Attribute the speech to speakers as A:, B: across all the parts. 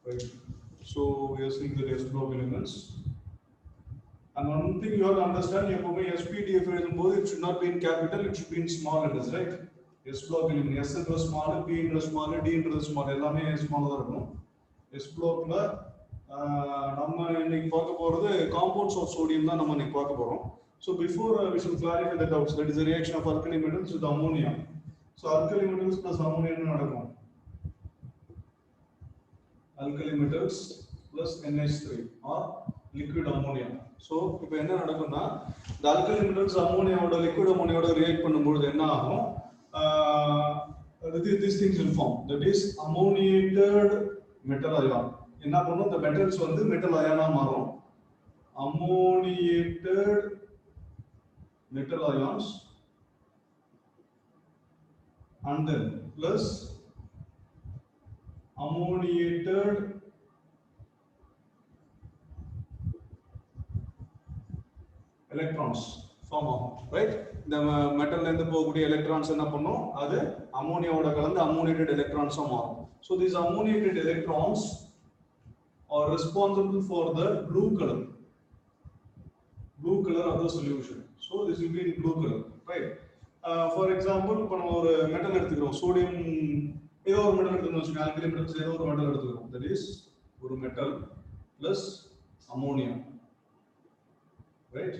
A: right? So we are seeing the S block elements. And one thing you have to understand, SPDF it should not be in capital, it should be in small letters, right? S block element, S into small, P into small, D into small, எல்லாமே small தான் இருக்கும். S blockல நம்ம இன்னைக்கு பார்க்க போறது compounds of sodium தான் நம்ம இன்னைக்கு பார்க்க போறோம். So before we should clarify the doubts, that is the reaction of alkali metals with ammonia. So alkali metals plus ammonia என்ன நடக்கும்? Alkali metals plus NH3 or liquid ammonia. So இப்போ என்ன நடக்கும்னா the alkali metals ammonia ஓட liquid ammonia ஓட react பண்ணும்போது என்ன ஆகும்? These things will form, that is ammoniated metal ion. என்ன பண்ணும்? the metals வந்து metal ion ஆ மாறும். Ammoniated metal ions and then plus ammoniated electrons form ஆகும், right? இந்த மெட்டல்ல இருந்து போகக்கூடிய எலக்ட்ரான்ஸ் என்ன பண்ணும்? அது அம்மோனியாவோட கலந்து ammoniated electrons ஆ மாறும். So these ammoniated electrons are responsible for the blue color of the solution. So this will be in blue color, right? For example, இப்போ நம்ம ஒரு மெட்டல் எடுத்துக்கிறோம், சோடியம் ஏதோ ஒரு மெட்டல் எடுத்துக்கணும் வச்சுக்கோங்க, ஆல்கலி மெட்டல்ஸ் ஏதோ ஒரு மெட்டல் எடுத்துக்கிறோம், that is ஒரு மெட்டல் plus ammonia, right?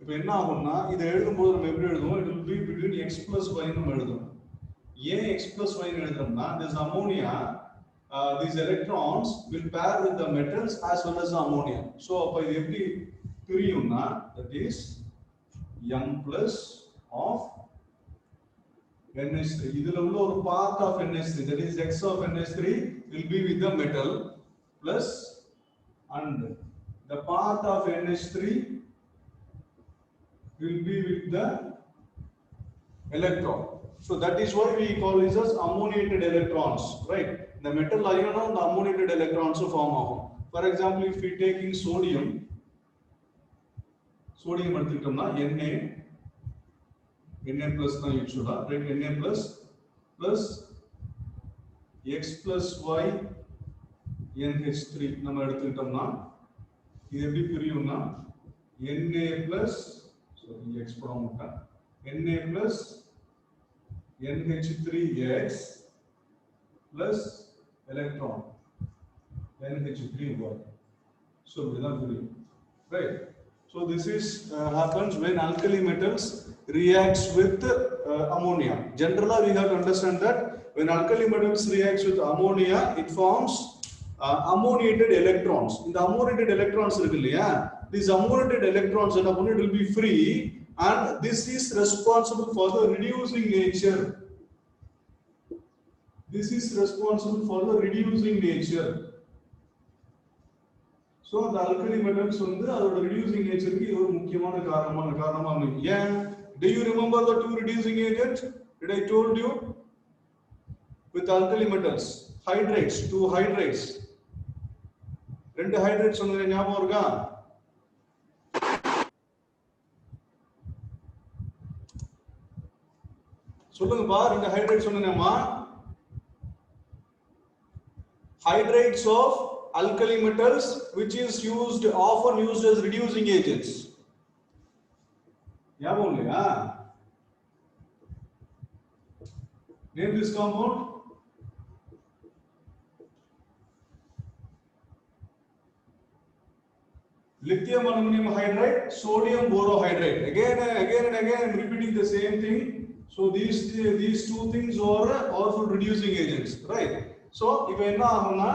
A: இப்போ என்ன ஆகும்னா இதை எழுதும்போது நம்ம எப்படி எழுதுவோம்? it will be between x plus y நம்ம எழுதுவோம். ஏன் x plus y எழுதுறோம்னா this ammonia, these electrons will pair with the metals as well as the ammonia. So அப்ப இது எப்படி பிரியும்னா that is m plus of NH3. இதுல உள்ள ஒரு part of NH3, that is x of NH3 will be with the metal plus and the part of NH3 will be with the electron. So that is why we call this as ammoniated electrons, right? The metal ion and the ammoniated electrons form ஆகும். For example, if we taking sodium எடுத்துக்கிட்டோம்னா Na plus தான் use சொல்லலாம், right? Na plus x plus y NH3 நம்ம எடுத்துக்கிட்டோம்னா இது எப்படி பிரியும்னா Na plus x போட மாட்டேன், Na plus NH3x plus electron NH3y. So இதுதான் புரியும், right? So this is happens when alkali metals reacts with ammonia. Generally we have to understand that when alkali metals reacts with ammonia, it forms ammoniated electrons. In the ammoniated electrons இருக்கு இல்லையா, these ammoniated electrons என்ன பண்ணும்? It will be free and this is responsible for the reducing nature. This is responsible for the reducing nature. So the alkali metals வந்து அதோட reducing nature க்கு இது ஒரு முக்கியமான காரணமா அமையும். ஏன்? Do you remember the two reducing agents? Did I told you? With alkali metals, hydrates, two hydrates. ரெண்டு hydrates சொன்னது ஞாபகம் இருக்கா? சொல்லுங்க பா, ரெண்டு hydrates சொன்னேமா? Hydrates of alkali metals which is often used as reducing agents. ஞாபகம் இல்லையா? Name this compound. Lithium aluminum hydride, sodium borohydride. Again and again I'm repeating the same thing. So these two things are powerful reducing agents, right? So இப்போ என்ன ஆகும்னா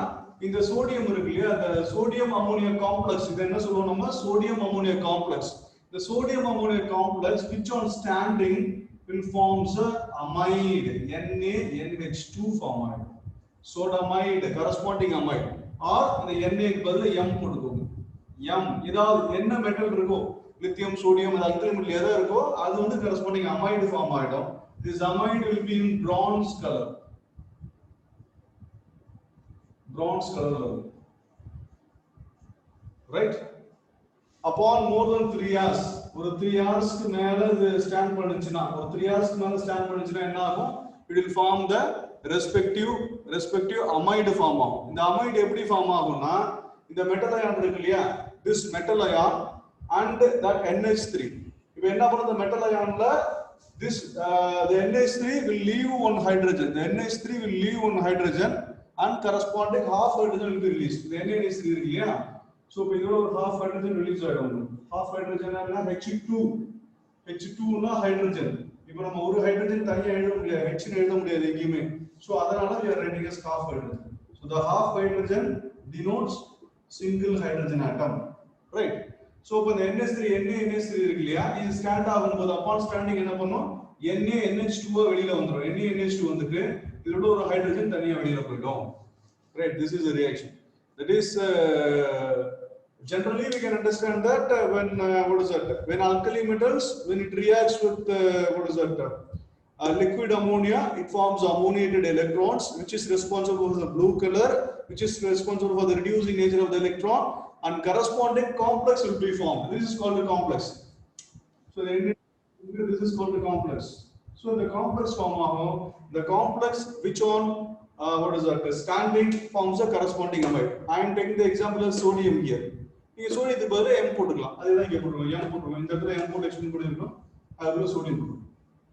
A: இந்த sodium இருக்கு இல்லையா, the sodium ammonia complex, இது என்ன சொல்லுவோம் நம்ம? sodium ammonia complex. The sodium ammonia complex which on standing will forms a amide, NaNH2 form ஆயிடும். Sodamide corresponding amide or இந்த Na க்கு பதிலா M போட்டுக்கோங்க. M ஏதாவது என்ன மெட்டல் இருக்கோ, லித்தியம் சோடியம் அது alkali metal எதா இருக்கோ அது வந்து corresponding amide form ஆயிடும். This amide will be in bronze color. Bronze color, right? Upon more than 3 hours, ஒரு 3 hours க்கு மேல இது ஸ்டாண்ட் பண்ணுச்சுனா, ஒரு 3 hours க்கு மேல ஸ்டாண்ட் பண்ணுச்சுனா என்ன ஆகும்? It will form the respective amide form ஆகும். இந்த அமைடு எப்படி ஃபார்ம் ஆகும்னா இந்த மெட்டல் அயான் இருக்கு இல்லையா, this metal ion and that NH3. இப்போ என்ன பண்ணுது metal அயான்ல this the NH3 will leave one hydrogen. The NH3 will leave one hydrogen and corresponding half hydrogen will be released. The NH3 இருக்கு இல்லையா, so இப்போ இதோட ஒரு half hydrogen release ஆயிடும். half hydrogen னா H2 னா hydrogen. இப்போ நம்ம ஒரு ஹைட்ரஜன் தனியா எழுத முடியாது, H ன்னு எழுத முடியாது எங்கேயுமே. So அதனால we are writing as half hydrogen. So the half hydrogen denotes single hydrogen atom, right? So இப்போ இந்த NH3 இருக்கு இல்லையா, இது ஸ்டாண்ட் ஆகும்போது upon standing என்ன பண்ணும், NaNH2 வெளியில வந்துரும். NaNH2 வந்துட்டு இதோட ஒரு ஹைட்ரஜன் தனியா வெளியில போய்டும், right? This is a reaction. That is generally we can understand that when alkali metals, when it reacts with liquid ammonia, it forms ammoniated electrons, which is responsible for the blue color, which is responsible for the reducing nature of the electron, and corresponding complex will be formed. This is called a complex. So this is called a complex. So the complex form the complex which on standing forms a corresponding amide. I am taking the example of sodium here. நீங்க சோடியத்துக்கு பதிலா M போட்டுக்கலாம், அதுதான் இங்க போட்டுருவோம். M போட்டுருவோம், இந்த இடத்துல M போட்டு எக்ஸ்பிளைன் பண்ணிருக்கோம், அதுல சோடியம் போட்டுருவோம்.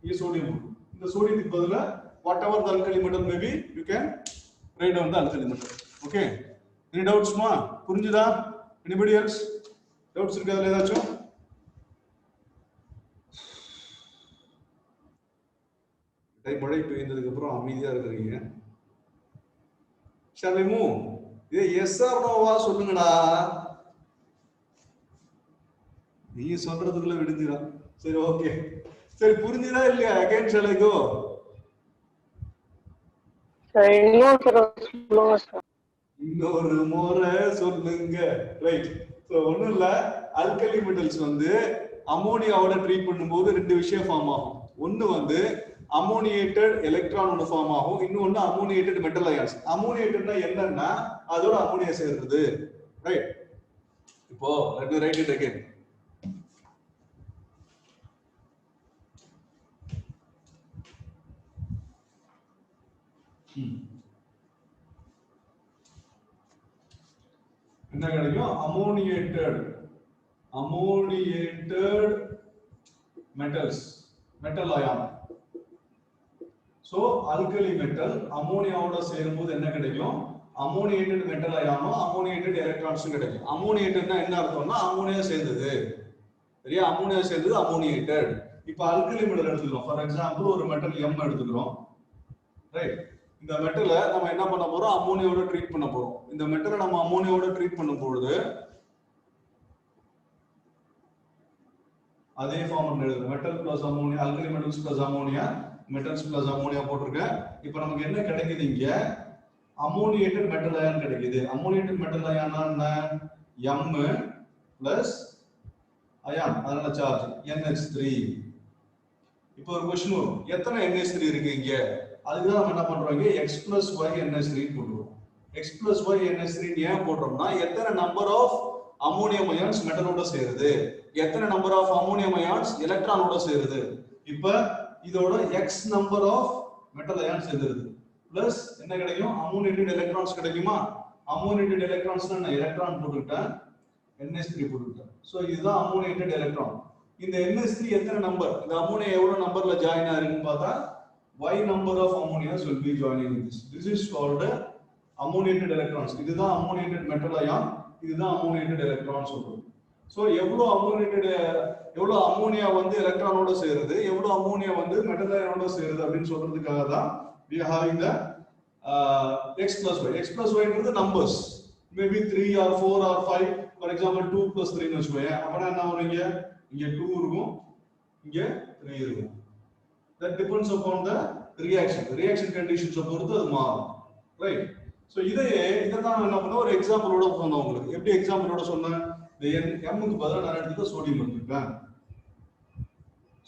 A: இங்க சோடியம் போட்டுருவோம். இந்த சோடியத்துக்கு பதிலா whatever the alkali metal may be, you can write down the alkali metal. Okay, any doubts ma? புரிஞ்சுதா? Anybody else doubts இருக்கா அதுல ஏதாச்சும்? மழை பெய்ந்ததுக்கு அப்புறம் அமைதியா இருக்கீங்க. Shall we move? இது yes or no வா சொல்லுங்கடா. நீ சொல்றதுக்குள்ள விடுதுடா. சரி, ஓகே, சரி, புரிஞ்சுதா இல்லையா? Again shall I go?
B: சரி,
A: இன்னொரு முறை சொல்லுங்க. ரைட். சோ ஒண்ணும் இல்ல, ஆல்கலி மெட்டல்ஸ் அமோனியாவோட ட்ரீட் பண்ணும்போது ரெண்டு விஷயம் ஃபார்ம் ஆகும். ஒன்னு அமோனியேட்டட் எலக்ட்ரான் ஒன்று ஃபார்ம் ஆகும், இன்னொன்னு அமோனியேட்டட் மெட்டல் அயான்ஸ். அமோனியேட்டட்னா என்னன்னா அதோட அமோனியா சேர்றது, ரைட்? இப்போ let me write it again. என்ன கிடைக்கும்? Ammoniated metals, metal ion. So alkali metal அமோனியாவோட சேரும்போது என்ன கிடைக்கும்? அமோனியேட்டட் மெட்டல் அயானோ அமோனியேட்டட் எலக்ட்ரான்ஸும் கிடைக்கும். அமோனியேட்டட்னா என்ன அர்த்தம்னா அமோனியா சேர்ந்தது, சரியா? அமோனியா சேர்ந்தது அமோனியேட்டட். இப்போ ஆல்கலி மெட்டல் எடுத்துக்கிறோம். ஃபார் எக்ஸாம்பிள் ஒரு மெட்டல் M எடுத்துக்கிறோம், ரைட்? இந்த மெட்டலை நம்ம என்ன பண்ண போறோம்? அமோனியாவோட ட்ரீட் பண்ண போறோம். இந்த மெட்டலை நம்ம அமோனியாவோட ட்ரீட் பண்ணும்போது அதே ஃபார்முலா எழுதுறோம். Metal plus ammonia, alkali metals plus ammonia, metals plus ammonia போட்டிருக்கேன். இப்போ நமக்கு என்ன கிடைக்குது? இங்க அமோனியேட்டட் மெட்டல் அயான் கிடைக்குது. அமோனியேட்டட் மெட்டல் அயான்னா என்ன? M பிளஸ் அயான், அதனால சார்ஜ் NH3. இப்போ ஒரு क्वेश्चन வரும், எத்தனை NH3 இருக்கு இங்க? அதுக்கு தான் நம்ம என்ன பண்றோம், இங்க x plus y NH3 போடுறோம். x plus y NH3 ஏன் போடுறோம்னா எத்தனை நம்பர் ஆஃப் அமோனியம் அயான்ஸ் மெட்டலோட சேருது, எத்தனை நம்பர் ஆஃப் அமோனியம் அயான்ஸ் எலக்ட்ரானோட சேருது. இப்ப இதோட x number of metal ions சேர்ந்துருது, பிளஸ் என்ன கிடைக்கும்? அமோனியேட்டட் எலக்ட்ரான்ஸ் கிடைக்குமா? அமோனியேட்டட் எலக்ட்ரான்ஸ்னா நான் எலக்ட்ரான் போட்டுட்டேன், NH3 போட்டுட்டேன். சோ இதுதான் அமோனியேட்டட் எலக்ட்ரான். இந்த NH3 எத்தனை நம்பர், இந்த அமோனியா எவ்வளவு நம்பர்ல ஜாயின் ஆயிருக்குன்னு பார்த்தா y number of ammonias will be joining in this. This is called ammoniated electrons. இதுதான் ammoniated metal ion, இதுதான் ammoniated electrons சொல்றோம். சோ எவ்வளவு அமோனியா எலக்ட்ரானோட சேருது, எவ்வளவு அமோனியா மெட்டல் அயானோட சேருது அப்படின்னு சொல்றதுக்காக தான் we are having the x plus y. x plus y ன்றது numbers, maybe 3 or 4 or 5. for example 2 plus 3 ன்னு வெச்சுக்கோங்க. அப்பனா என்ன வரும்? இங்க 2 இருக்கும், இங்க 3 இருக்கும். That depends upon the reaction conditions பொறுத்து அது மாறும், ரைட்? சோ இதான் என்ன பண்ண ஒரு எக்ஸாம்பிளோட சொன்னேன் உங்களுக்கு. எப்படி எக்ஸாம்பிளோட சொன்னேன்? இந்த M க்கு பதிலா நான் எடுத்துட்டு சோடியம் எடுத்துட்டேன்.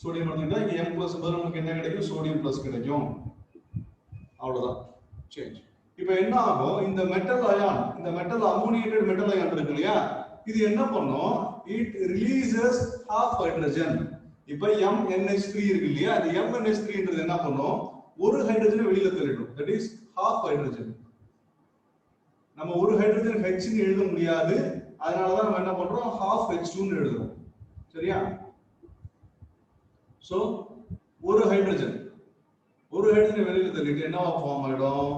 A: சோடியம் எடுத்துட்டா இங்க M plus பதிலா நமக்கு என்ன கிடைக்கும்? சோடியம் plus கிடைக்கும். அவ்வளவுதான் சேஞ்ச். இப்போ என்ன ஆகும்? இந்த மெட்டல் அயான், இந்த மெட்டல் அமோனியேட்டட் மெட்டல் அயான் இருக்கு இல்லையா, இது என்ன பண்ணும்? It releases half hydrogen. இப்போ MnH3 இருக்கு இல்லையா, இந்த MnH3ன்றது என்ன பண்ணும்? ஒரு ஹைட்ரஜனை வெளியில தள்ளிடும். That is half hydrogen. நம்ம ஒரு ஹைட்ரஜன் H ன்னு எழுத முடியாது, அதனால தான் நம்ம என்ன பண்றோம், half H2 ன்னு எழுதுறோம். சரியா? சோ ஒரு ஹைட்ரஜன் வெளியில தள்ளிட்டு என்னவா ஃபார்ம் ஆயிடும்,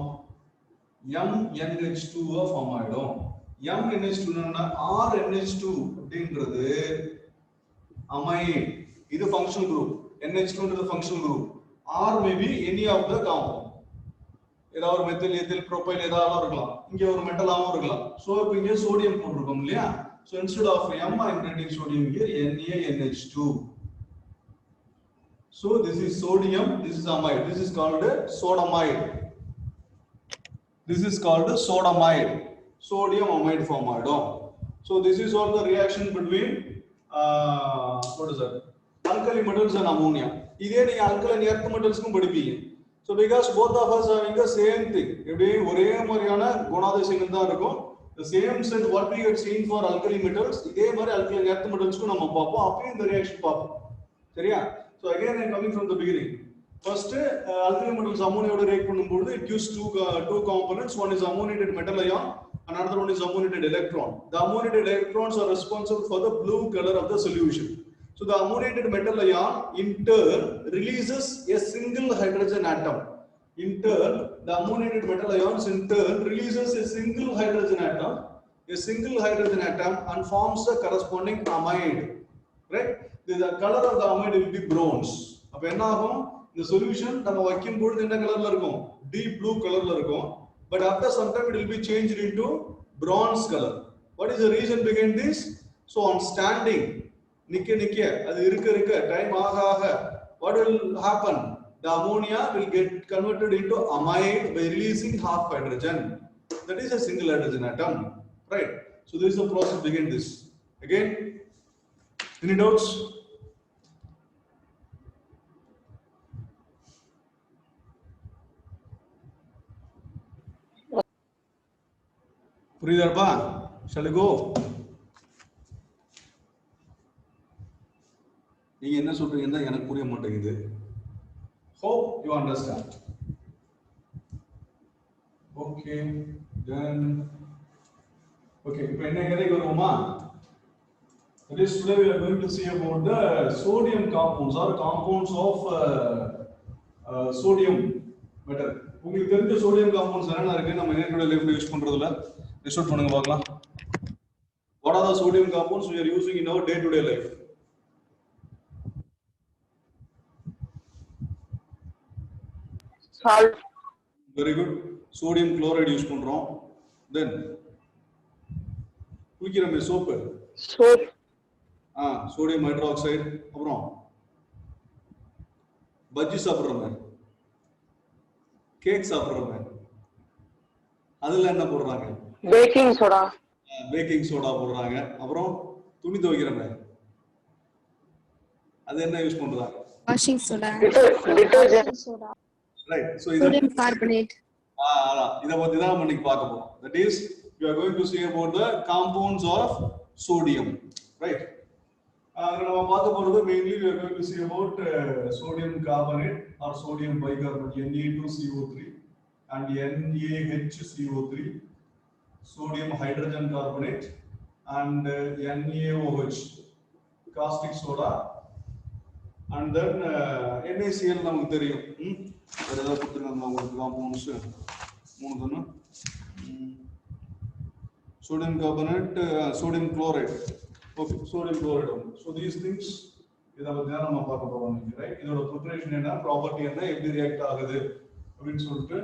A: MnH2 ஃபார்ம் ஆயிடும். MnH2 ன்னா RnH2 அப்படின்றது amide. இது ஃபங்க்ஷனல் குரூப். NH2 ன்றது functional group. R may be any of the compound. ஏதாவது ஒரு மெத்தில், எத்தில், ப்ரோபைல் ஏதாவது இருக்கலாம். இங்க ஒரு மெட்டலாவும் இருக்கலாம். சோ இப்போ இங்க சோடியம் போட்டுருக்கோம் இல்லையா? So instead of M I am writing sodium here NaNH2. So this is sodium, this is amide. This is called sodamide. This is called sodamide. Sodium amide form ஆயிடும். So this is all the reaction between what is that? Alkali metals and ammonia. இதே நீங்க alkaline earth metals-க்கும் படிப்பீங்க. So because both of us are having the same thing. இப்படி ஒரே மாதிரியான குணாதிசயங்கள் தான் இருக்கும். The same set what we had seen for alkali metals, இதே மாதிரி alkaline earth metals-க்கும் நம்ம பார்ப்போம். அப்பயும் இந்த reaction பார்ப்போம். சரியா? So again I am coming from the beginning. First alkali metals ammonia ஓட react பண்ணும்போது it gives two components. One is ammoniated metal ion, another one is ammoniated electron. The ammoniated electrons are responsible for the blue color of the solution. So the ammoniated metal ion in turn releases a single hydrogen atom. In turn, the ammoniated metal ions in turn releases a single hydrogen atom and forms the corresponding amide. Right? The color of the amide will be bronze. அப்ப என்ன ஆகும், இந்த solution நம்ம வைக்கும் பொழுது என்ன கலர்ல இருக்கும், deep blue கலர்ல இருக்கும். But after some time it will be changed into bronze color. What is the reason behind this? So on standing, நிக்க அது இருக்க டைம் ஆக what will happen, the ammonia will get converted into amide by releasing half hydrogen. That is a single hydrogen atom, right? So this is the process behind this. Again, any doubts? புரியுதாப்பா? Shall we go? நீங்க என்ன சொல்றீங்கன்னா எனக்கு புரிய மாட்டேங்குது. Hope you understand. Okay, then இப்போ என்ன கதைக்கு வருவோமா? This today we are going to see about the sodium compounds or compounds of sodium metal. உங்களுக்கு தெரிஞ்ச sodium compounds என்னென்ன இருக்கு நம்ம நேரடியா லைஃப்ல யூஸ் பண்றதுல லிஸ்ட் அவுட் பண்ணுங்க பார்க்கலாம். What are the sodium compounds we are using in our day to day life?
B: Salt.
A: Very good. Sodium chloride use பண்றோம். Then குளிக்கிறோமே சோப்பு.
B: Soap.
A: sodium hydroxide. அப்புறம் பஜ்ஜி சாப்பிடுறோமே, கேக் சாப்பிடுறோமே, அதுல என்ன போடுறாங்க?
B: Baking soda.
A: பேக்கிங் சோடா போடுறாங்க. அப்புறம் துணி துவைக்கிறோமே, அது என்ன யூஸ் பண்றாங்க?
C: Washing soda.
B: Detergent.
C: Soda.
A: Right. So
C: Sodium carbonate.
A: இத பத்தி தான் நம்ம இன்னைக்கு பார்க்க போறோம். That is, we are going to see about the compounds of sodium. Right. நம்ம பார்க்க போறது mainly we are going to see about sodium carbonate or sodium bicarbonate, Na2CO3 and NaHCO3, sodium hydrogen carbonate and NaOH, caustic soda, and then NaCl நமக்கு தெரியும். வேற ஏதாவது கொடுத்துருக்காங்க உங்களுக்கு compounds? மூணு தானே. sodium carbonate, sodium chloride. Okay, sodium chloride. So these things இத பத்தி தான் நம்ம பார்க்க போறோம் இன்னைக்கு, ரைட்? இதோட ப்ரிப்பரேஷன் என்ன, ப்ராப்பர்ட்டி என்ன, எப்படி ரியாக்ட் ஆகுது அப்படின்னு சொல்லிட்டு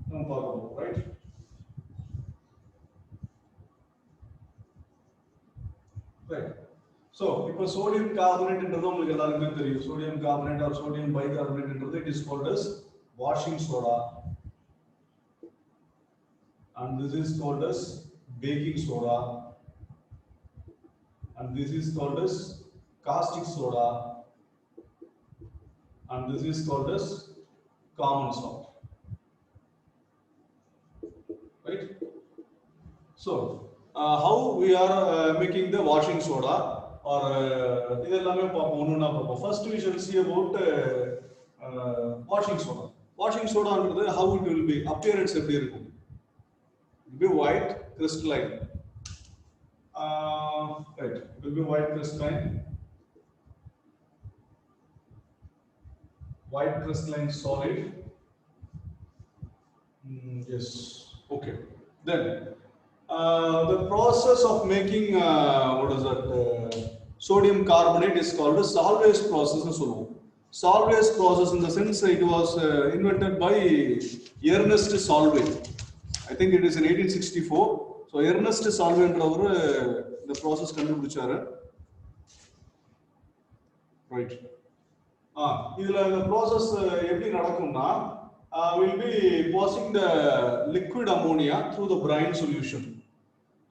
A: நம்ம பார்க்க போறோம், ரைட்? ரைட். So இப்போ sodium carbonate என்றது உங்களுக்கு எல்லாருக்குமே தெரியும். sodium carbonate or sodium bicarbonate என்றது it is called as washing soda, and this is called as baking soda, and this is called as caustic soda, and this is called as common salt, right? So how we are making the washing soda or இதெல்லாமே பார்ப்போம், ஒண்ணுன்னா பார்ப்போம். First we shall see about washing soda. Washing soda under how it will be appearance எப்படி இருக்கும்? It will be white crystalline. Right, it will be white crystalline. White crystalline solid. Yes. Okay. Then the process of making what is that? Sodium carbonate is called a Solvay's process. Solvay's process in the sense it was invented by Ernest Solvay. I think it is in 1864. So Ernest Solvay என்றவர் the process கண்டுபிடிச்சாரு. Right. இதுல the process எப்படி நடக்கும்னா will be passing the liquid ammonia through the brine solution.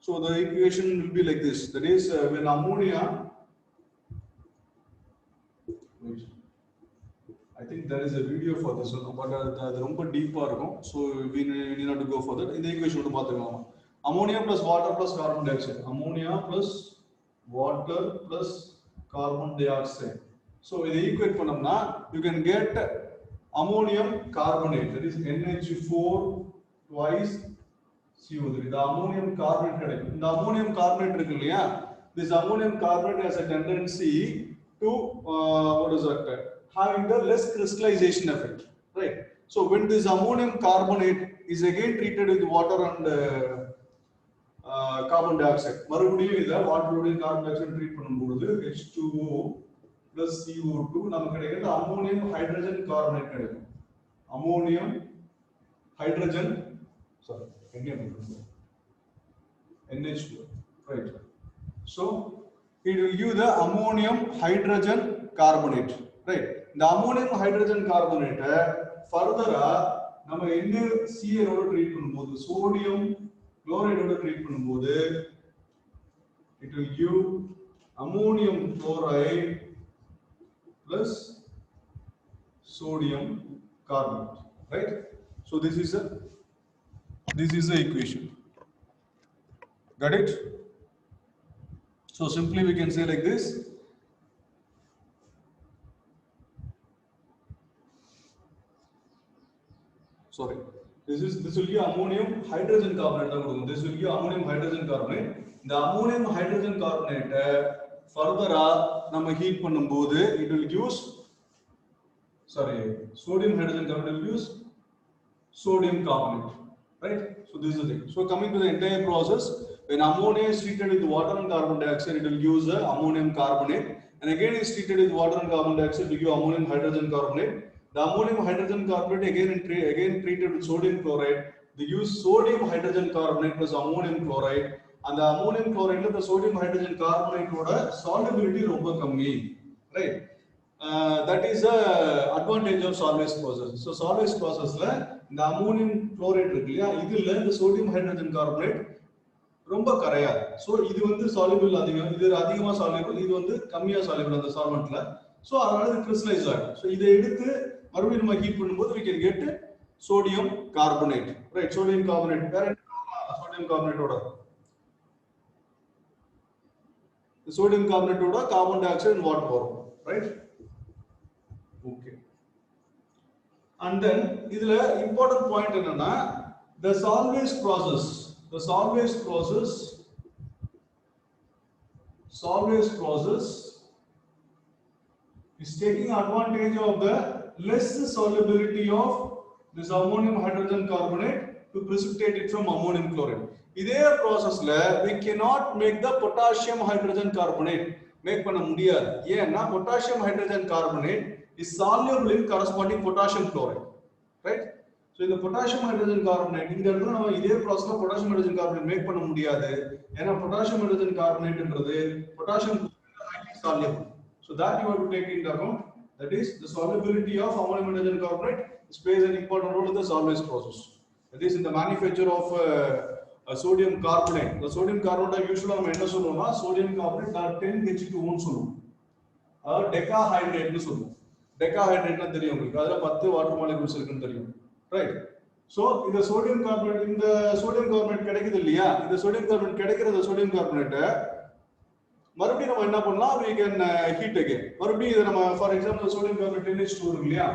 A: So the equation will be like this. That is when ammonia, I think there is a video for this one, but அது ரொம்ப டீப்பா இருக்கும். So we need not to go for that. இந்த equation மட்டும் பார்த்துக்கலாம். Ammonia plus water plus carbon dioxide. Ammonia plus water plus carbon dioxide. So இதை equate பண்ணோம்னா you can get ammonium carbonate, that is NH4 twice CO3. The ammonium carbonate கிடைக்கும். இந்த ammonium carbonate இருக்கு இல்லையா, this ammonium carbonate has a tendency to what is that, having the less crystallization effect, right? So when this ammonium carbonate is again treated with water and carbon dioxide, மறுபடியும் இத வாட்டரோட carbon dioxide treat பண்ணும்போது H2O plus CO2 நமக்கு கிடைக்கிறது ammonium hydrogen carbonate கிடைக்கும். Ammonium hydrogen, sorry, NH2, right? So it will give the ammonium hydrogen carbonate, right? The ammonium hydrogen carbonate further நம்ம NaCl ஓட treat பண்ணும்போது sodium chloride ஓட treat பண்ணும்போது it will give ammonium chloride plus sodium carbonate, right? So this is the equation. Got it? So simply we can say like this. Sorry, this will give ammonium hydrogen carbonate. This will give ammonium hydrogen carbonate. The ammonium hydrogen carbonate further நம்ம heat பண்ணும்போது it will use sodium hydrogen carbonate will use sodium carbonate, right? So this is the thing. So coming to the entire process, when ammonia is treated with water and carbon dioxide, it will use ammonium carbonate, and again is treated with water and carbon dioxide to give ammonium hydrogen carbonate. The ammonium hydrogen carbonate again treated with sodium chloride. They use sodium hydrogen carbonate plus ammonium chloride, and the ammonium chloride the sodium hydrogen carbonate ஓட solubility ரொம்ப கம்மி, right? That is the advantage of Solvay's process. So Solvay's processல இந்த ammonium chloride இருக்கு இல்லையா, இதுல இந்த sodium hydrogen carbonate ரொம்ப கரையாது. So இது வந்து soluble அதிகம், இது அதிகமா soluble, இது வந்து கம்மியா soluble அந்த solventல. So அதனால இது crystallize ஆகும். So இதை எடுத்து மறுபடியும் நம்ம ஹீட் பண்ணும்போது we can get sodium carbonate, right? Sodium carbonate வேற sodium carbonate ஓட sodium carbonate ஓட carbon dioxide and water வரும், right? Okay. And then இதுல important point என்னன்னா the Solvay's process is taking advantage of the less solubility of this ammonium hydrogen carbonate to precipitate it from ammonium chloride. இதே processல we cannot make the potassium hydrogen carbonate make பண்ண முடியாது. ஏன்னா potassium hydrogen carbonate is soluble in corresponding potassium chloride, right? So இந்த potassium hydrogen carbonate இந்த இடத்துல நம்ம இதே processல potassium hydrogen carbonate make பண்ண முடியாது. ஏன்னா potassium hydrogen carbonate என்றது potassium highly soluble. So that you have to take into account. That is the solubility of ammonium hydrogen carbonate plays an important role in the Solvay's process. That is in the manufacture of sodium carbonate. The sodium carbonate usually நம்ம என்ன சொல்லுவோம்னா sodium carbonate 10H2O ன்னு சொல்லுவோம். அதாவது டெகாஹைட்ரேட் னு சொல்லுவோம். டெகாஹைட்ரேட்னா தெரியும் உங்களுக்கு. அதுல 10 வாட்டர் மாலிக்யூல்ஸ் இருக்குன்னு தெரியும். ரைட்? சோ இந்த sodium carbonate கிடைக்குது இல்லையா? இந்த sodium carbonate கிடைக்கிற sodium carbonate மறுபடியும் நம்ம என்ன பண்ணலாம், we can heat again. மறுபடியும் இத நம்ம for example sodium carbonate NH2 இருக்கு இல்லையா,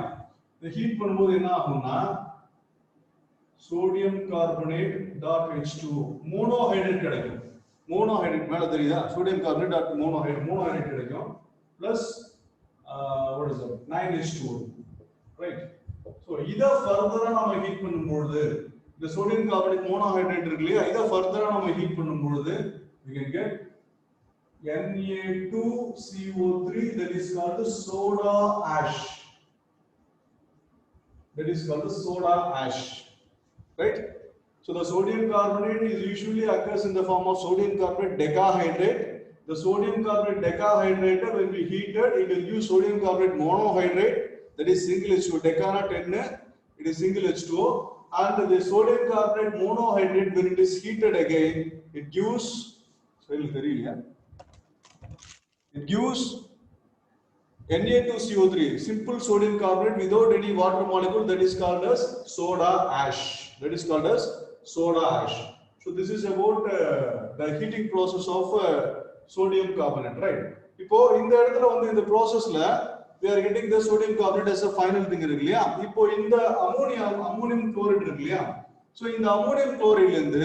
A: இந்த ஹீட் பண்ணும்போது என்ன ஆகும்னா sodium carbonate dot H2O monohydrate கிடைக்கும். monohydrate மேல தெரியுதா? sodium carbonate dot monohydrate கிடைக்கும் plus what is that 9H2O, right? so இத ஃபர்தரா நம்ம ஹீட் பண்ணும்போது இந்த sodium carbonate monohydrate இருக்கு இல்லையா, இத ஃபர்தரா நம்ம ஹீட் பண்ணும்போது we can get Na2CO3, that is called the soda ash. That is called the soda ash, right? So the sodium carbonate is usually occurs in the form of sodium carbonate decahydrate. The sodium carbonate decahydrate, when we heat it will give sodium carbonate monohydrate, that is single H2O. Decana 10, it is single H2O. And the sodium carbonate monohydrate, when it is heated again, it gives, it gives Na2CO3, simple sodium carbonate without any water molecule, that is called as soda ash. That is called as soda ash. So this is about the heating process of sodium carbonate, right? இப்போ இந்த இடத்துல வந்து இந்த processல we are getting the sodium carbonate as a final thing இருக்கு இல்லையா. இப்போ இந்த ammonium chloride இருக்கு இல்லையா. So இந்த ammonium chloride இருந்து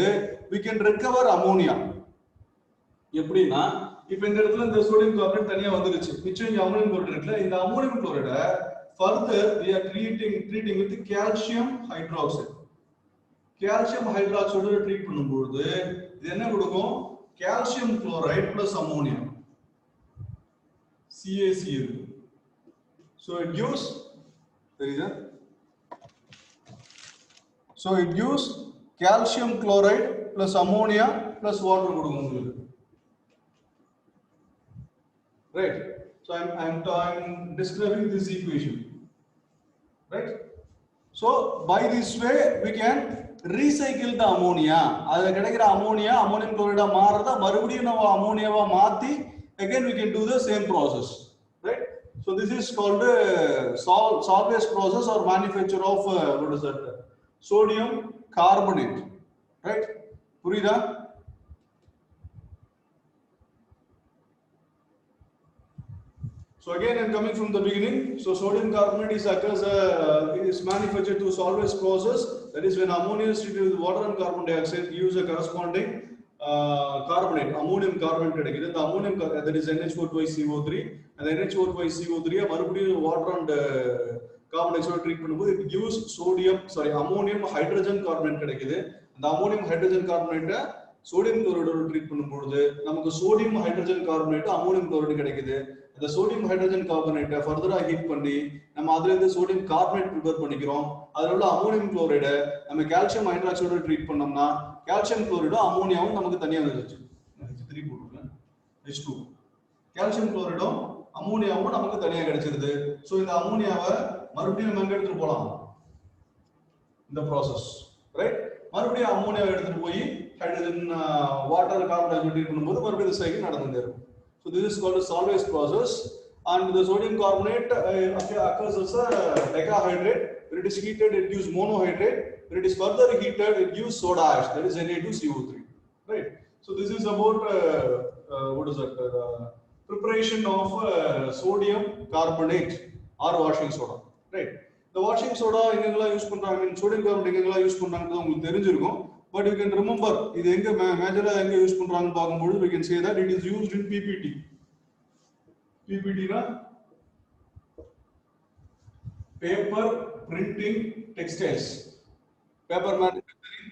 A: we can recover ammonia. எப்படின்னா இப்போ இந்த இடத்துல இந்த sodium carbonate தனியா வந்துருச்சு, மிச்சம் இங்க ammonium chloride இருக்குல்ல, இந்த ammonium chloride further we are treating with calcium hydroxide. calcium hydroxide treat பண்ணும்போது இது என்ன கொடுக்கும்? calcium chloride plus ammonia, CaCl. so it gives, there is a, so it gives calcium chloride plus ammonia plus water கொடுக்கும் உங்களுக்கு, right? so I'm describing this equation, right? so by this way we can recycle the ammonia. அதுல கிடைக்கிற ammonia ammonium chloride மாறறத மறுபடியும் நம்ம அம்மோனியாவா மாத்தி again we can do the same process, right? so this is called Solvay's process or manufacture of what is that, sodium carbonate, right? புரியுதா? So again, I'm coming from the beginning. So sodium carbonate is manufactured through Solvay's process. That is when ammonia is treated with water and carbon dioxide, gives a corresponding carbonate, ammonium carbonate. The ammonium that is NH4 twice CO3, and the NH4 twice CO3 மறுபடியும் water and carbon dioxide treat பண்ணும்போது it gives ammonium hydrogen carbonate கிடைக்குது. அந்த ammonium hydrogen carbonate sodium chloride treat பண்ணும்போது நமக்கு sodium hydrogen carbonate ammonium chloride கிடைக்குது. the sodium hydrogen carbonate further heat பண்ணி நம்ம அதுல இருந்து sodium carbonate prepare பண்ணிக்கிறோம். அதுல உள்ள ammonium chloride நம்ம calcium hydroxide ட்ரீட் பண்ணோம்னா calcium chloride அம்மோனியாவும் நமக்கு தனியா வந்துருச்சு. H3 போடுறேன், H2. calcium chloride அம்மோனியாவும் நமக்கு தனியா கிடைச்சிருது. சோ இந்த அம்மோனியாவை மறுபடியும் நம்ம எங்க எடுத்துட்டு போலாம்? இந்த process, right? மறுபடியும் அம்மோனியாவை எடுத்துட்டு போய் hydrogen water carbon dioxide treat பண்ணும்போது மறுபடியும் இந்த சைக்கிள் நடந்துட்டே இருக்கும். So this is called a Solvay's process, and the sodium carbonate occurs as a decahydrate. When it is heated, it gives monohydrate. When it is further heated, it gives soda ash, that is Na2CO3. Right. So this is about what is that? Preparation of sodium carbonate or washing soda. Right. The washing soda எங்கெல்லாம் use பண்றாங்க, sodium carbonate எங்கெல்லாம் use பண்றாங்கன்னு உங்களுக்கு தெரிஞ்சிருக்கும். But you can remember, இது எங்க மேஜரா எங்க use பண்றாங்கன்னு பாக்கும்போது we can say that it is used in PPT. PPT na paper printing textiles, paper manufacturing,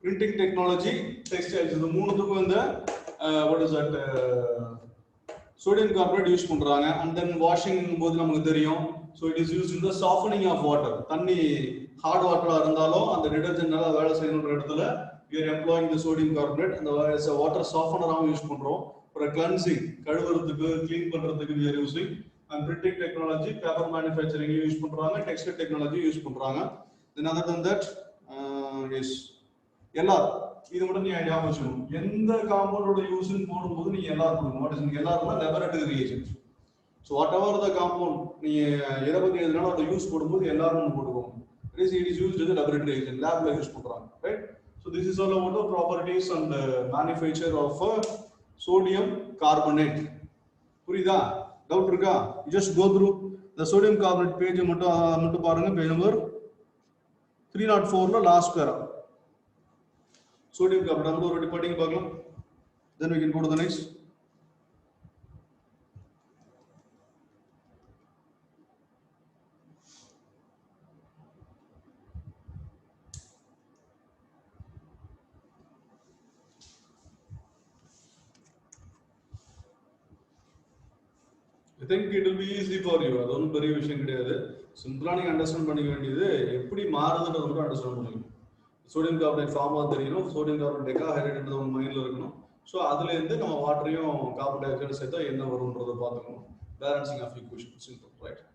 A: printing technology, textiles. இந்த மூணுத்துக்கும் இந்த what is that sodium carbonate use பண்றாங்க. And then washing போது நமக்கு தெரியும், so it is used in the softening of water. தண்ணி hard water இருந்தாலும் அந்த detergent நல்லா வேலை செய்யணும்ன்ற இடத்துல we are employing the sodium carbonate and as a water softener ஆவும் யூஸ் பண்றோம். for a cleansing, கழுவுறதுக்கு clean பண்றதுக்கு we are using. and printing technology, paper manufacturing use பண்றாங்க, textile technology யூஸ் பண்றாங்க. then other than that yes LR, இது மட்டும் நீ ஞாபகம் வச்சுக்கணும். எந்த காம்பவுண்டோட யூஸ்னு போடும்போது நீ LR போடணும். What is LR? laboratory reagents. so whatever the compound நீ எதை பத்தி எதுனாலும் அதை யூஸ் போடும்போது LR னு போடுவோம். it is used as a laboratory agent, லேப்ல யூஸ் பண்றாங்க, right? so this is all about the properties and the manufacture of sodium carbonate. புரியுதா? டவுட் இருக்கா? just go through the sodium carbonate page மட்டும் பாருங்க, page number 304 ல last para. Sodium carbonate நம்ம ஒரு படிங்க பார்க்கலாம். Then we can go to the next. I think it will be easy for you. அது ஒன்றும் பெரிய விஷயம் கிடையாது. சிம்பிளா நீங்க அண்டர்ஸ்டாண்ட் பண்ணிக்க வேண்டியது எப்படி மாறுதுன்றது மட்டும் அண்டர்ஸ்டாண்ட் பண்ணிக்கணும். சோடியம் கார்பனேட் ஃபார்மா தெரியணும், சோடியம் கார்பனேட் டெகாஹைட்ரேட்ன்றது உங்க மைண்ட்ல இருக்கணும். ஸோ அதுல இருந்து நம்ம வாட்டரையும் கார்பன் டை ஆக்சைடு சேர்த்தா என்ன வரும்ன்றதை பார்த்துக்கணும். Balancing of equation, simple, right?